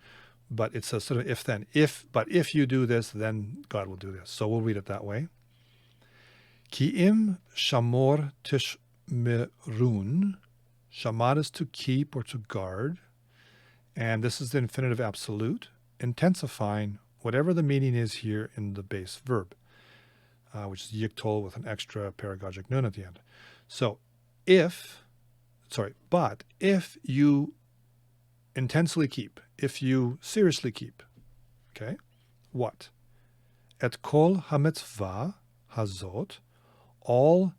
S1: But it's a sort of if-then. But if you do this, then God will do this. So we'll read it that way. Ki im shamor tishmerun. Shamar is to keep or to guard. And this is the infinitive absolute, intensifying whatever the meaning is here in the base verb, which is yiktol with an extra paragogic nun at the end. So but if you intensely keep, if you seriously keep, okay, what? Et kol hamitzvah hazot, all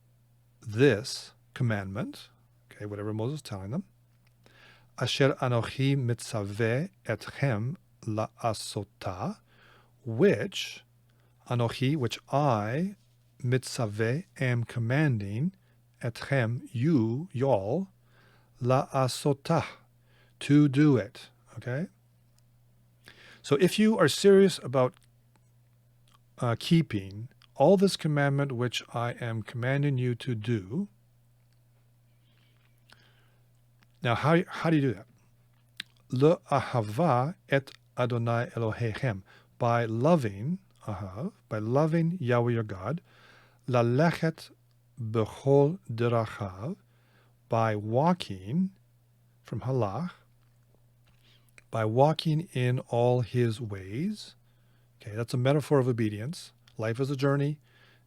S1: this commandment, okay, whatever Moses is telling them, asher anochi mitzaveh etchem la'asota, which I, mitzaveh, am commanding, etchem, you, y'all, la'asotah, to do it. Okay? So if you are serious about keeping all this commandment which I am commanding you to do, now how do you do that? Le'ahava et Adonai Elohechem, by loving Yahweh your God, lalechet bechol derachav, by walking, from halach, by walking in all his ways. Okay, that's a metaphor of obedience. Life is a journey.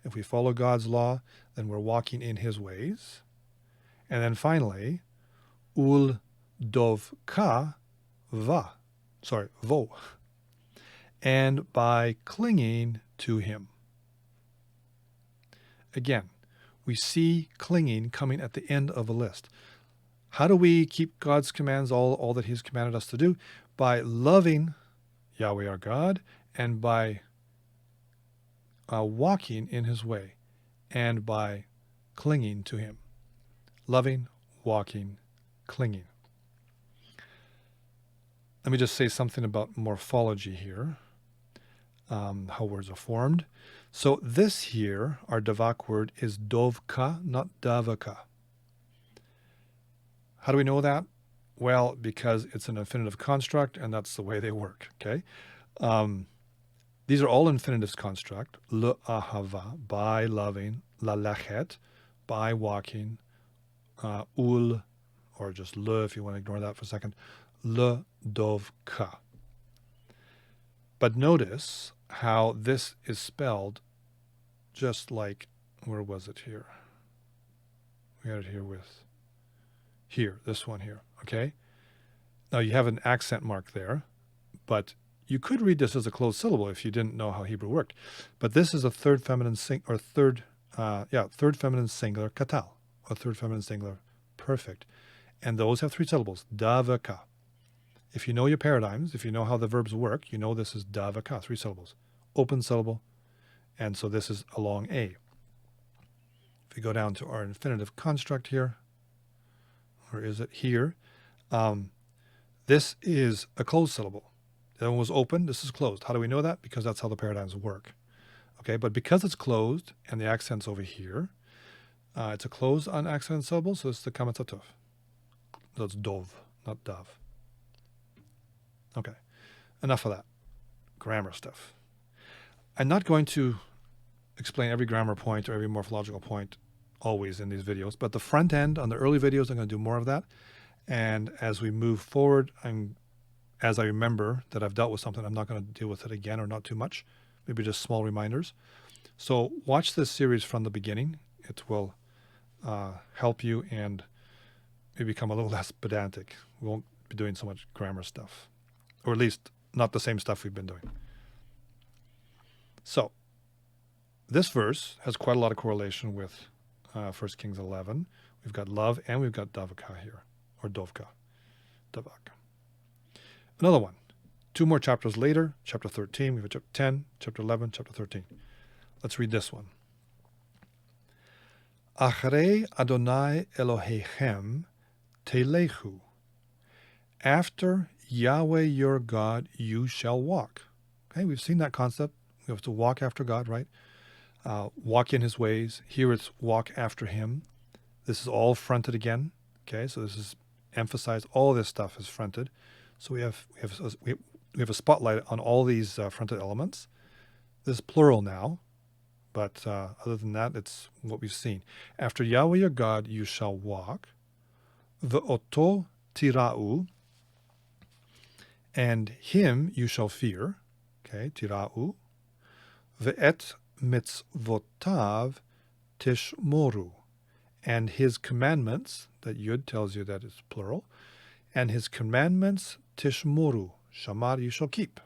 S1: If we follow God's law, then we're walking in his ways. And then finally, ul dovka vo, and by clinging to him. Again, we see clinging coming at the end of a list. How do we keep God's commands, all that he's commanded us to do? By loving Yahweh our God and by walking in his way and by clinging to him. Loving, walking, clinging. Let me just say something about morphology here, how words are formed. So this here, our davak word, is dovka, not davaka. How do we know that? Well, because it's an infinitive construct, and that's the way they work, okay? These are all infinitives construct. Le ahava, by loving. La lechet, by walking. Ul, or just le if you want to ignore that for a second. Le dovka. But notice how this is spelled just like, where was it here? We had it here with, here, this one here, okay? Now you have an accent mark there, but you could read this as a closed syllable if you didn't know how Hebrew worked. But this is a third feminine third feminine singular katal, or third feminine singular perfect. And those have 3 syllables, davaka. If you know your paradigms, if you know how the verbs work, you know this is davaka, 3 syllables. Open syllable, and so this is a long A. If we go down to our infinitive construct here, or is it here? This is a closed syllable. The one was open, this is closed. How do we know that? Because that's how the paradigms work. Okay, but because it's closed and the accent's over here, it's a closed unaccented syllable, so it's the kamatatov. So it's dov, not dav. Okay, enough of that grammar stuff. I'm not going to explain every grammar point or every morphological point always in these videos, but the front end on the early videos, I'm going to do more of that. And as we move forward, as I remember that I've dealt with something, I'm not going to deal with it again, or not too much, maybe just small reminders. So watch this series from the beginning. It will help you and maybe become a little less pedantic. We won't be doing so much grammar stuff, or at least not the same stuff we've been doing. So this verse has quite a lot of correlation with 1 Kings 11. We've got love and we've got davaka here, or dovka, davaka. Another one, 2 more chapters later, chapter 13, we have chapter 10, chapter 11, chapter 13. Let's read this one. Achrei Adonai Elohechem telechu. After Yahweh your God you shall walk. Okay, we've seen that concept. We have to walk after God, right? Walk in his ways. Here it's walk after him. This is all fronted again. Okay, so this is emphasized. All this stuff is fronted. So we have a spotlight on all these fronted elements. This is plural now, but other than that, it's what we've seen. After Yahweh your God you shall walk. Ve'oto tira'u. And him you shall fear. Okay, tira'u. Ve'et mitzvotav tishmoru. And his commandments, that yud tells you that it's plural, and his commandments tishmoru, shamar, you shall keep.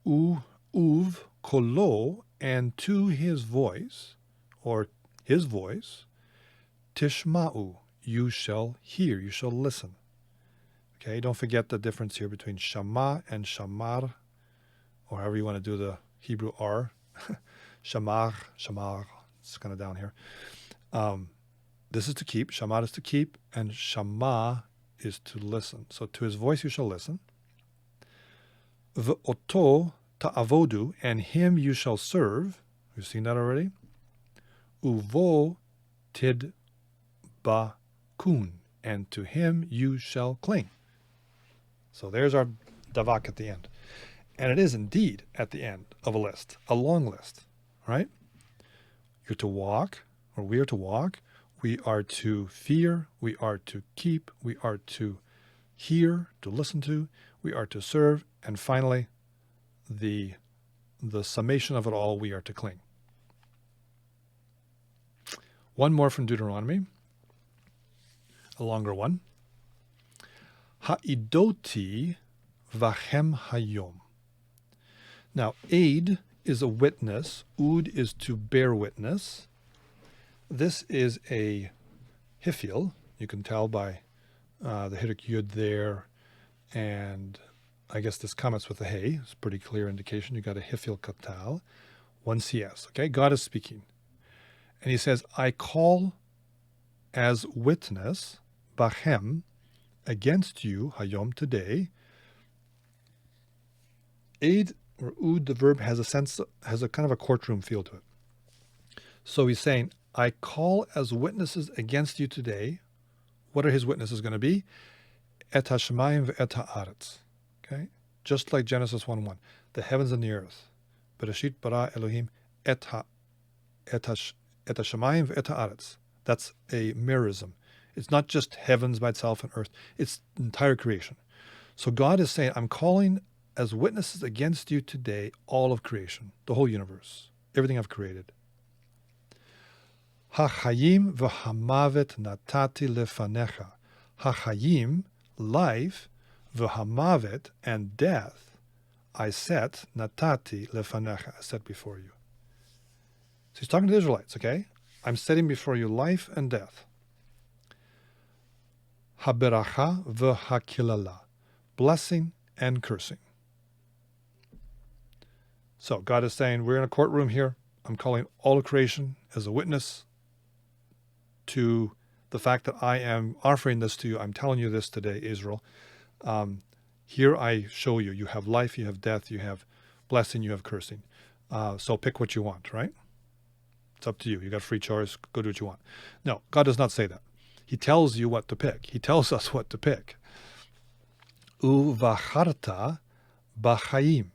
S1: Uv kolo, and to his voice, or his voice, tishma'u, you shall hear, you shall listen. Okay, don't forget the difference here between shama and shamar, or however you want to do the Hebrew R. Shamar, it's kind of down here. This is to keep, shamar is to keep, and shama is to listen. So to his voice you shall listen. V'oto ta'avodu, and him you shall serve. We've seen that already. Uvo tidbakun, and to him you shall cling. So there's our davak at the end. And it is indeed at the end of a list, a long list, right? You're to walk, or we are to walk. We are to fear. We are to keep. We are to hear, to listen to. We are to serve. And finally, the summation of it all, we are to cling. One more from Deuteronomy, a longer one. Ha'idoti vachem hayom. Now, aid is a witness. Ud is to bear witness. This is a hifil. You can tell by the hidik yud there, and I guess this comments with a hey. It's a pretty clear indication. You got a hifil katal, one CS. Okay, God is speaking. And he says, I call as witness, bachem, against you, hayom, today. Aid or ud, the verb has a kind of a courtroom feel to it. So he's saying, I call as witnesses against you today. What are his witnesses going to be? Et hashemayim ve'et haaretz. Okay? Just like Genesis 1:1. The heavens and the earth. Bereshit bara Elohim et hashemayim ve'et haaretz. That's a merism. It's not just heavens by itself and earth. It's entire creation. So God is saying, I'm calling as witnesses against you today all of creation, the whole universe, everything I've created. Hachayim v'hamavet natati lefanecha. Hachayim, life, v'hamavet, and death, I set, natati lefanecha, I set before you. So he's talking to the Israelites, okay? I'm setting before you life and death. Haberacha v'hakilala, blessing and cursing. So God is saying, we're in a courtroom here. I'm calling all of creation as a witness to the fact that I am offering this to you. I'm telling you this today, Israel. Here I show you. You have life, you have death, you have blessing, you have cursing. So pick what you want, right? It's up to you. You got free choice. Go do what you want. No, God does not say that. He tells you what to pick. He tells us what to pick. Uvacharta b'chaim.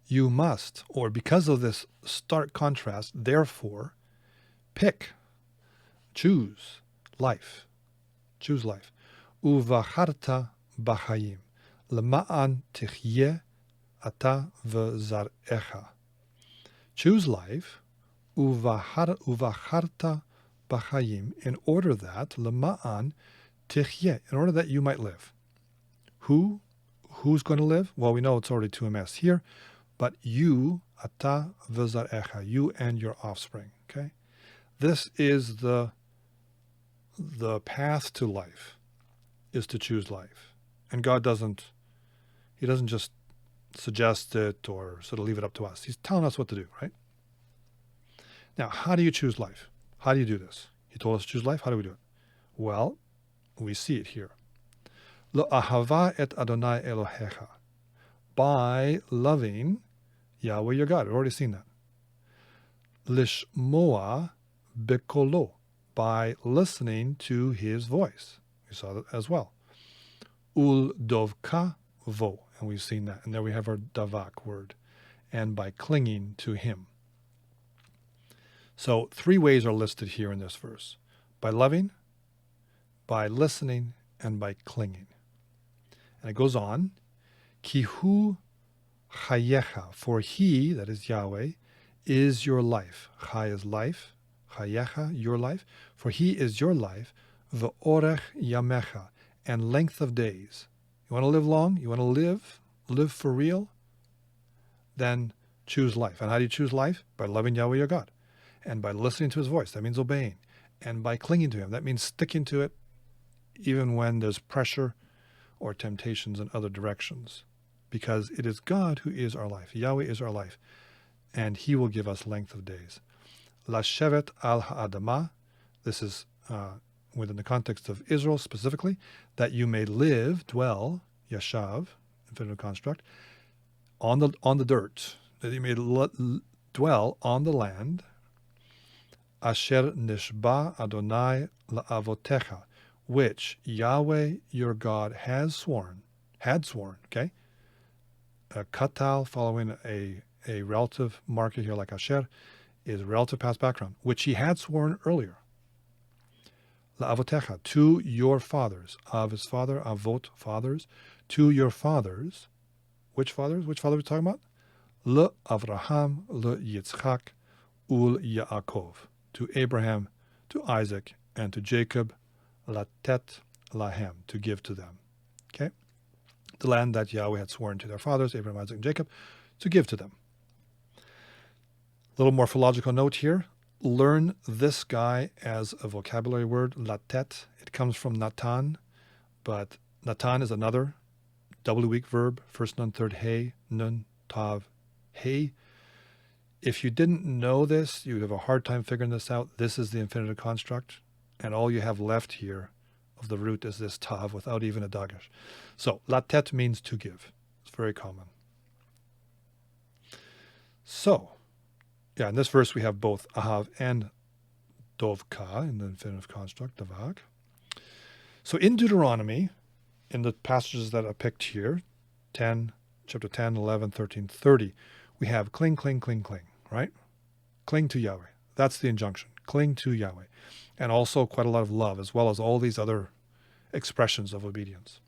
S1: You must, or because of this stark contrast, therefore, pick, choose life. Choose life. Uvacharta b'chaim. Lema'an tichye ata v'zarecha. Choose life. Uvacharta b'chaim, in order that, lema'an tichye, in order that you might live. Who's going to live? Well, we know it's already 2ms here, but you, ata v'zarecha, you and your offspring. Okay, this is the path to life, is to choose life, and God doesn't. He doesn't just suggest it or sort of leave it up to us. He's telling us what to do, right? Now, how do you choose life? How do you do this? He told us to choose life. How do we do it? Well, we see it here. Lo ahava et Adonai Elohecha. By loving Yahweh your God. We've already seen that. Lishmoa bekolo. By listening to his voice. We saw that as well. Ul dovka vo. And we've seen that. And there we have our davak word. And by clinging to him. So 3 ways are listed here in this verse. By loving, by listening, and by clinging. And it goes on, Kihu chayecha, for he, that is Yahweh, is your life. Chai is life, chayecha, your life. For he is your life, v'orech yamecha, and length of days. You want to live long? You want to live for real? Then choose life. And how do you choose life? By loving Yahweh your God. And by listening to his voice, that means obeying. And by clinging to him, that means sticking to it even when there's pressure or temptations in other directions. Because it is God who is our life. Yahweh is our life. And he will give us length of days. Lashevet al ha'adamah. This is within the context of Israel specifically, that you may live, dwell, yashav, infinitive construct, on the dirt, that you may dwell on the land, asher nishba Adonai la'avotecha, which Yahweh your God had sworn, okay? A katal following a relative marker here like asher is relative past background, which he had sworn earlier. La'avotecha, to your fathers, of his father, avot, fathers, to your fathers. Which fathers? Which father are we talking about? Avraham, Yitzchak, ul Yaakov. To Abraham, to Isaac, and to Jacob, latet lahem, to give to them. Okay? The land that Yahweh had sworn to their fathers, Abraham, Isaac, and Jacob, to give to them. Little morphological note here. Learn this guy as a vocabulary word, latet. It comes from Natan, but Natan is another doubly weak verb, first nun, third he, nun, tav, he. If you didn't know this, you'd have a hard time figuring this out. This is the infinitive construct, and all you have left here of the root is this tav without even a dagesh. So latet means to give. It's very common. So, yeah, in this verse we have both ahav and dovka in the infinitive construct, davak. So in Deuteronomy, in the passages that are picked here, chapter 10, 11, 13, 30, we have cling, cling, cling, cling, right? Cling to Yahweh. That's the injunction. Cling to Yahweh. And also quite a lot of love, as well as all these other expressions of obedience.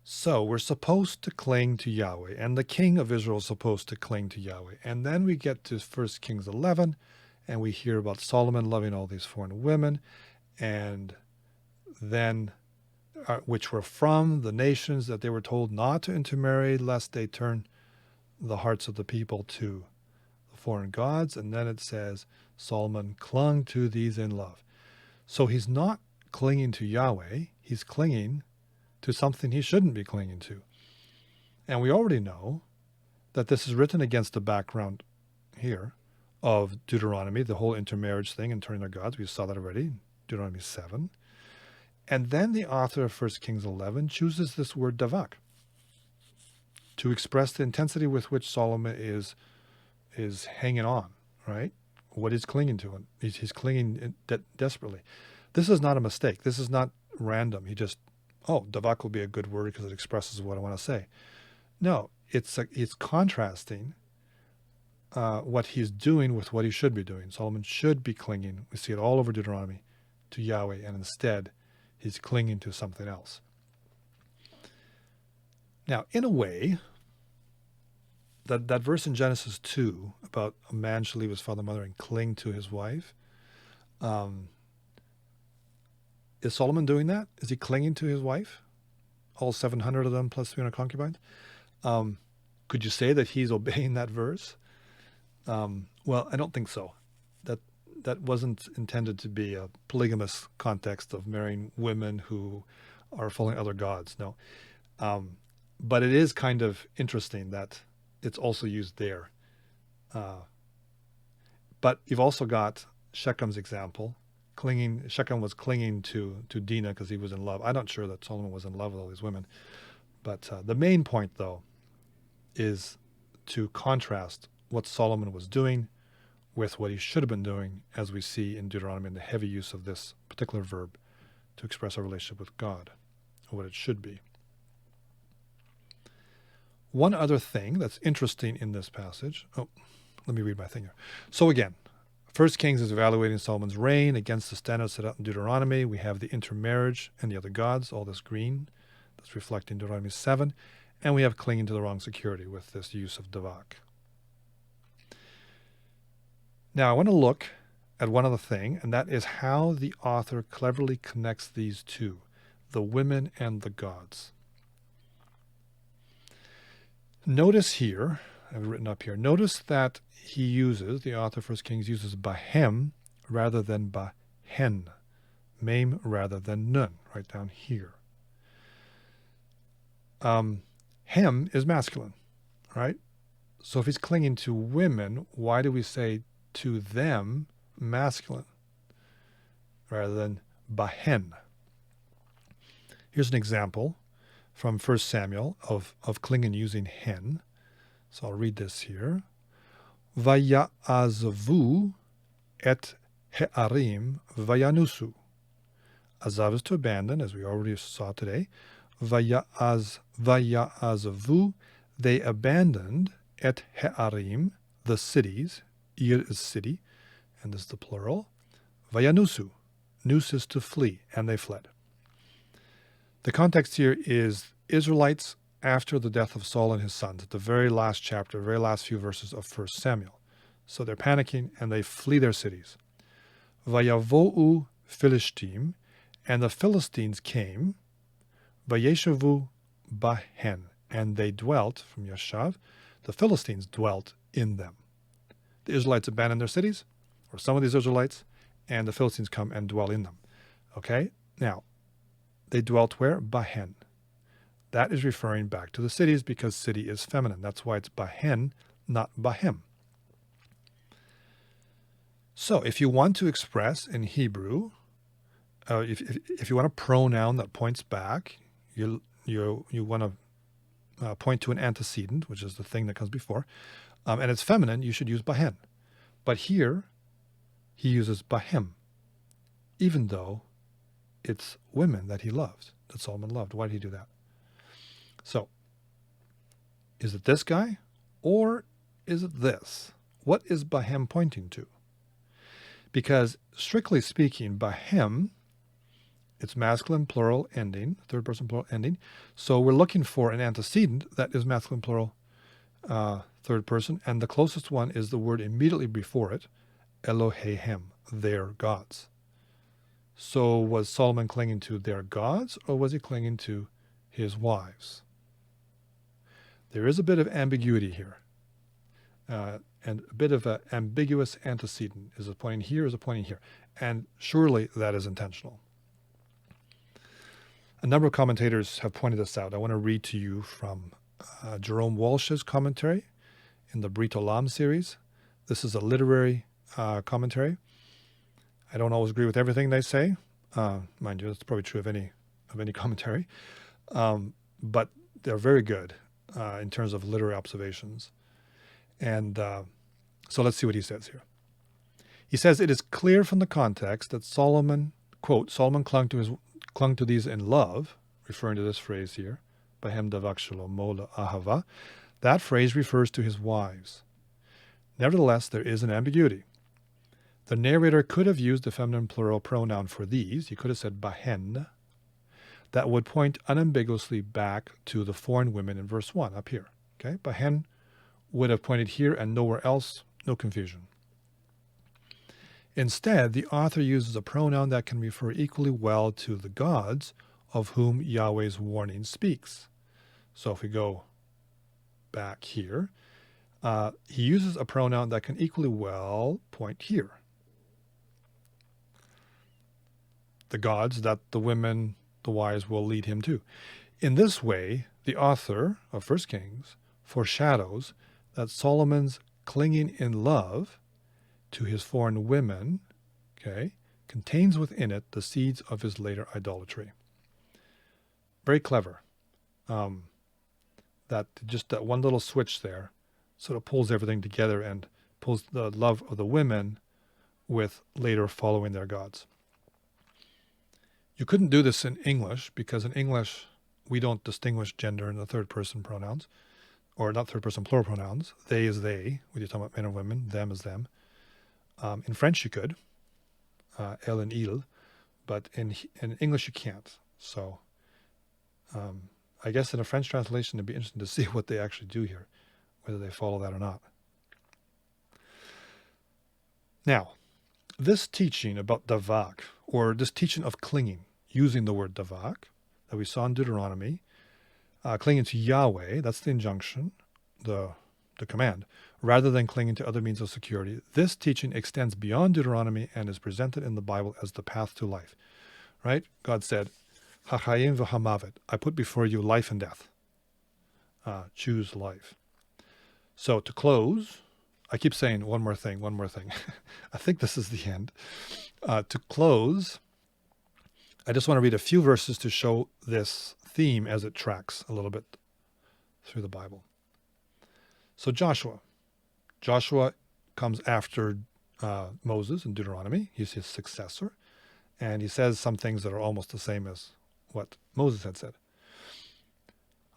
S1: So we're supposed to cling to Yahweh, and the king of Israel is supposed to cling to Yahweh. And then we get to 1 Kings 11, and we hear about Solomon loving all these foreign women, and then which were from the nations that they were told not to intermarry, lest they turn the hearts of the people to the foreign gods. And then it says, Solomon clung to these in love. So he's not clinging to Yahweh, he's clinging to something he shouldn't be clinging to. And we already know that this is written against the background here of Deuteronomy, the whole intermarriage thing and turning their gods. We saw that already in Deuteronomy 7. And then the author of 1 Kings 11 chooses this word davak to express the intensity with which Solomon is hanging on, right? What he's clinging to. And he's clinging desperately. This is not a mistake. This is not random. He just, davak will be a good word because it expresses what I want to say. No, it's contrasting what he's doing with what he should be doing. Solomon should be clinging, we see it all over Deuteronomy, to Yahweh, and instead he's clinging to something else. Now, in a way, that verse in Genesis 2 about a man shall leave his father and mother and cling to his wife, is Solomon doing that? Is he clinging to his wife? All 700 of them plus 300 concubines? Could you say that he's obeying that verse? Well, I don't think so. That wasn't intended to be a polygamous context of marrying women who are following other gods. No. But it is kind of interesting that it's also used there. But you've also got Shechem's example. Shechem was clinging to Dinah because he was in love. I'm not sure that Solomon was in love with all these women. But the main point, though, is to contrast what Solomon was doing with what he should have been doing, as we see in Deuteronomy in the heavy use of this particular verb to express our relationship with God, or what it should be. One other thing that's interesting in this passage, let me read my thing here. So again, 1 Kings is evaluating Solomon's reign against the standards set out in Deuteronomy. We have the intermarriage and the other gods, all this green, that's reflecting Deuteronomy 7, and we have clinging to the wrong security with this use of davak. Now, I want to look at one other thing, and that is how the author cleverly connects these two, the women and the gods. Notice here, I've written up here, notice that the author of 1 Kings uses bahem rather than bahen, mem rather than nun, right down here. Hem is masculine, right? So if he's clinging to women, why do we say to them masculine rather than bahen? Here's an example from 1 Samuel of clinging using hen. So I'll read this here. Vaya'azvu et he'arim vayanusu. Azav is to abandon, as we already saw today. Vaya'azvu, they abandoned et he'arim, the cities. Ir is city, and this is the plural. Vayanusu, nus is to flee, and they fled. The context here is Israelites after the death of Saul and his sons, at the very last chapter, very last few verses of 1 Samuel. So they're panicking, and they flee their cities. Vayavo'u Philistine, and the Philistines came, Vayeshavu bahen, and they dwelt, from Yashav, the Philistines dwelt in them. The Israelites abandoned their cities, or some of these Israelites, and the Philistines come and dwell in them. Okay? Now, they dwelt where? Bahen. That is referring back to the cities because city is feminine. That's why it's bahen, not bahem. So if you want to express in Hebrew, if you want a pronoun that points back, you want to point to an antecedent, which is the thing that comes before, and it's feminine, you should use bahen. But here, he uses bahem, even though it's women that he loved, that Solomon loved. Why did he do that? So, is it this guy, or is it this? What is bahem pointing to? Because, strictly speaking, bahem, it's masculine plural ending, third person plural ending. So we're looking for an antecedent that is masculine plural third person, and the closest one is the word immediately before it, Elohehem, their gods. So was Solomon clinging to their gods, or was he clinging to his wives? There is a bit of ambiguity here, and a bit of an ambiguous antecedent. Is it pointing here, is it pointing here? And surely that is intentional. A number of commentators have pointed this out. I want to read to you from Jerome Walsh's commentary in the Brit Olam series. This is a literary commentary. I don't always agree with everything they say. Mind you, that's probably true of any commentary. But they're very good in terms of literary observations. And so let's see what he says here. He says, it is clear from the context that Solomon, quote, Solomon clung to these in love, referring to this phrase here, Bahem davak shalomo ahava. That phrase refers to his wives. Nevertheless, there is an ambiguity. The narrator could have used the feminine plural pronoun for these. He could have said bahen. That would point unambiguously back to the foreign women in verse 1 up here. Okay, bahen would have pointed here and nowhere else, no confusion. Instead, the author uses a pronoun that can refer equally well to the gods of whom Yahweh's warning speaks. So if we go back here, he uses a pronoun that can equally well point here. The gods that the women, the wives, will lead him to. In this way, the author of 1 Kings foreshadows that Solomon's clinging in love to his foreign women, okay, contains within it the seeds of his later idolatry. Very clever. That one little switch there sort of pulls everything together and pulls the love of the women with later following their gods. You couldn't do this in English because in English we don't distinguish gender in the third person pronouns, or not third person plural pronouns. They is they, when you're talking about men or women, them is them. In French you could, elle and il, but in English you can't. So I guess in a French translation it'd be interesting to see what they actually do here, whether they follow that or not. Now, this teaching about davak, or this teaching of clinging, using the word davak, that we saw in Deuteronomy, clinging to Yahweh, that's the injunction, the command, rather than clinging to other means of security. This teaching extends beyond Deuteronomy and is presented in the Bible as the path to life. Right? God said, Hachayim v'hamavet, I put before you life and death. Choose life. So to close, I keep saying one more thing. I think this is the end. To close, I just want to read a few verses to show this theme as it tracks a little bit through the Bible. So Joshua comes after Moses in Deuteronomy. He's his successor. And he says some things that are almost the same as what Moses had said.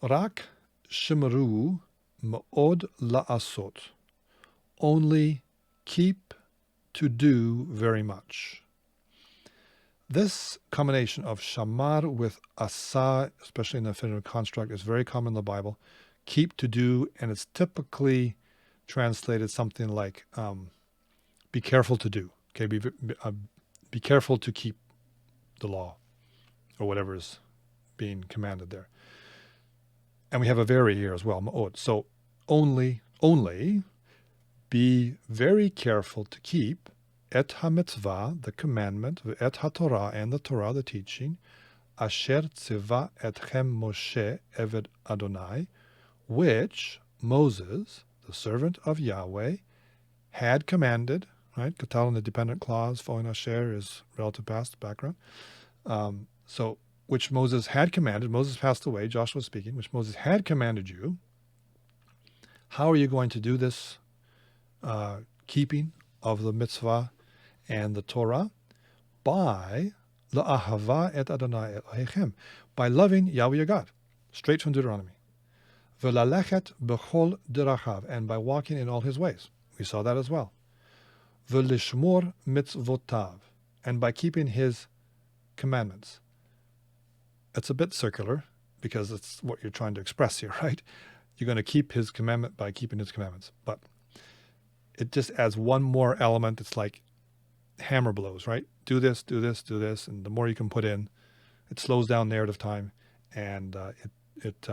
S1: Rak shemaru ma'od la'asot. Only keep to do very much. This combination of shamar with asa, especially in the infinitive construct, is very common in the Bible. Keep to do, and it's typically translated something like be careful to do. Okay, be careful to keep the law, or whatever is being commanded there. And we have a very here as well, ma'od. So only, be very careful to keep et ha-mitzvah, the commandment, et ha-Torah, and the Torah, the teaching, asher tziva etchem Moshe eved Adonai, which Moses, the servant of Yahweh, had commanded, right? Katal in the dependent clause, following asher is relative past background. So, which Moses had commanded. Moses passed away, Joshua speaking, which Moses had commanded you. How are you going to do this keeping of the mitzvah and the Torah? By la'ahava et Adonai Elohechem, by loving Yahweh your God, straight from Deuteronomy. V'lalechet b'chol derachav, and by walking in all his ways. We saw that as well. V'lishmor mitzvotav, and by keeping his commandments. It's a bit circular because it's what you're trying to express here, right? You're going to keep his commandment by keeping his commandments. But it just adds one more element. It's like hammer blows, right? Do this, do this, do this. And the more you can put in, it slows down narrative time, and it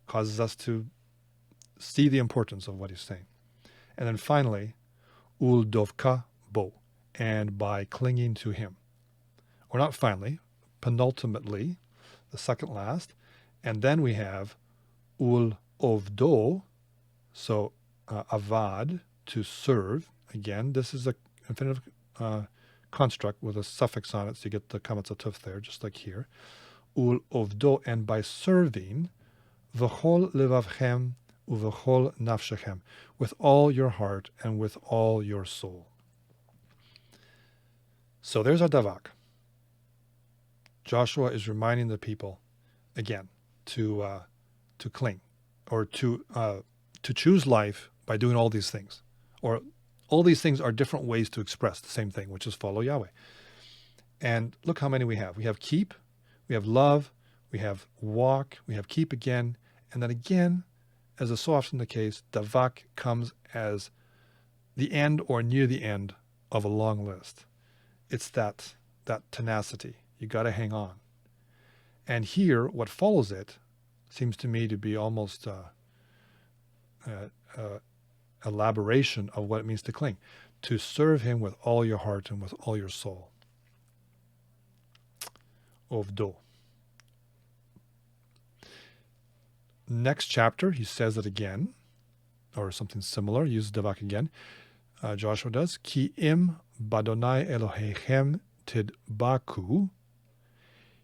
S1: causes us to see the importance of what he's saying. And then finally, ul dovka bo, and by clinging to him. Or not finally, penultimately, the second last. And then we have ul ovdo, so avad, to serve. Again, this is a infinitive construct with a suffix on it, so you get the kamatz atuf there, just like here. Ul ovdo, and by serving, v'chol levavchem uv'chol nafshechem, with all your heart and with all your soul. So there's our davak. Joshua is reminding the people again to cling, or to choose life by doing all these things, or all these things are different ways to express the same thing, which is follow Yahweh. And look how many we have. We have keep, we have love, we have walk, we have keep again, and then again, as is so often the case, davak comes as the end or near the end of a long list. It's that tenacity. You got to hang on. And here, what follows it seems to me to be almost elaboration of what it means to cling, to serve him with all your heart and with all your soul. Ovdo. Next chapter, he says it again, or something similar, uses davak again. Joshua does. Ki im badonai Elohechem tidbaku.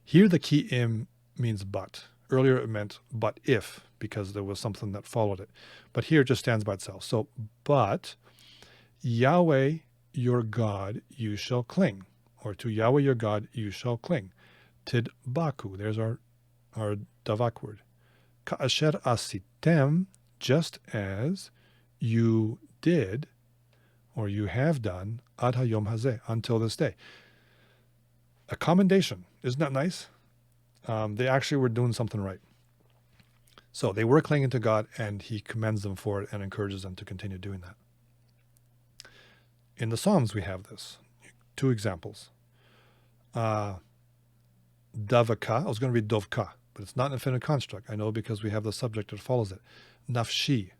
S1: Here the ki im means but. Earlier it meant but if, because there was something that followed it. But here it just stands by itself. So, but Yahweh your God you shall cling, or to Yahweh your God you shall cling. Tidbaku, there's our davak word. Ka'asher asitem, just as you did, or you have done, ad hayom hazeh, until this day. A commendation. Isn't that nice? They actually were doing something right. So they were clinging to God, and he commends them for it and encourages them to continue doing that. In the Psalms, we have this. Two examples. Davaka, I was going to read dovka, but it's not an infinitive construct. I know because we have the subject that follows it. Nafshi.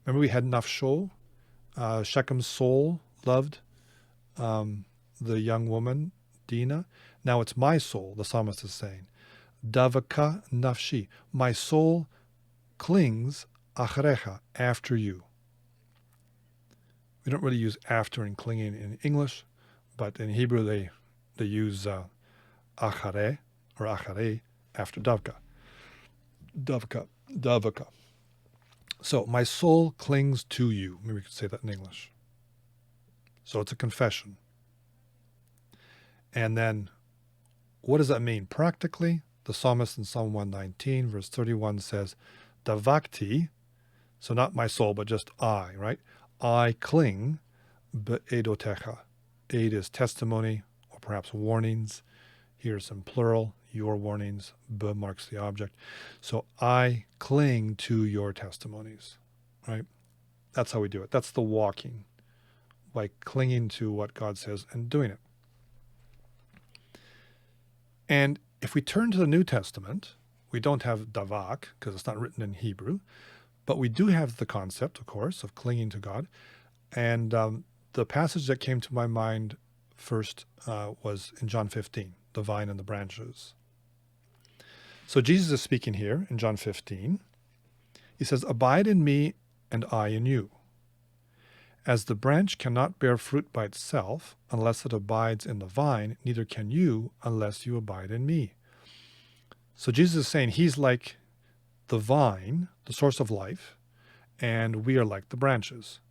S1: Remember we had nafsho, Shechem's soul loved the young woman, Dinah. Now it's my soul, the psalmist is saying. Davaka nafshi. My soul clings achrecha, after you. We don't really use after and clinging in English, but in Hebrew they use achare or acharei after davka. Davaka. So my soul clings to you. Maybe we could say that in English. So it's a confession. And then what does that mean? Practically, the psalmist in Psalm 119, verse 31 says, Davakti, so not my soul, but just I, right? I cling, be'edotecha. Aid is testimony, or perhaps warnings. Here's in plural, your warnings. Be marks the object. So I cling to your testimonies, right? That's how we do it. That's the walking, by clinging to what God says and doing it. And if we turn to the New Testament, we don't have davak, because it's not written in Hebrew, but we do have the concept, of course, of clinging to God. And the passage that came to my mind first was in John 15, the vine and the branches. So Jesus is speaking here in John 15. He says, "Abide in me and I in you. As the branch cannot bear fruit by itself unless it abides in the vine, neither can you unless you abide in me." So Jesus is saying he's like the vine, the source of life, and we are like the branches.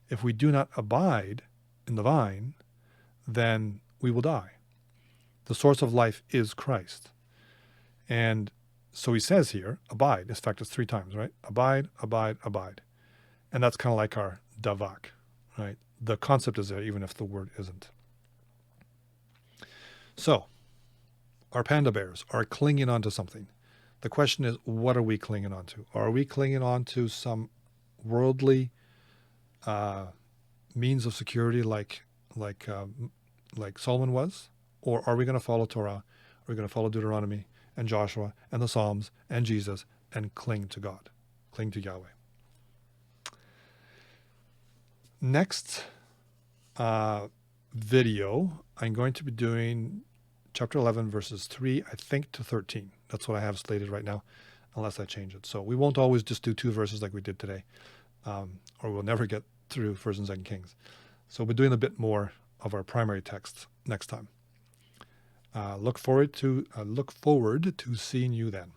S1: If we do not abide in the vine, then we will die. The source of life is Christ. And so he says here, abide. In fact, it's 3 times, right? Abide, abide, abide. And that's kind of like our davak, right? The concept is there even if the word isn't. So, our panda bears are clinging on to something. The question is, what are we clinging on to? Are we clinging on to some worldly means of security like Solomon was? Or are we going to follow Torah? Are we going to follow Deuteronomy and Joshua and the Psalms and Jesus and cling to God, cling to Yahweh? Next video, I'm going to be doing chapter 11, verses 3, I think, to 13. That's what I have slated right now, unless I change it. So we won't always just do 2 verses like we did today, or we'll never get through 1st and 2nd Kings. So we're doing a bit more of our primary text next time. Look forward to seeing you then.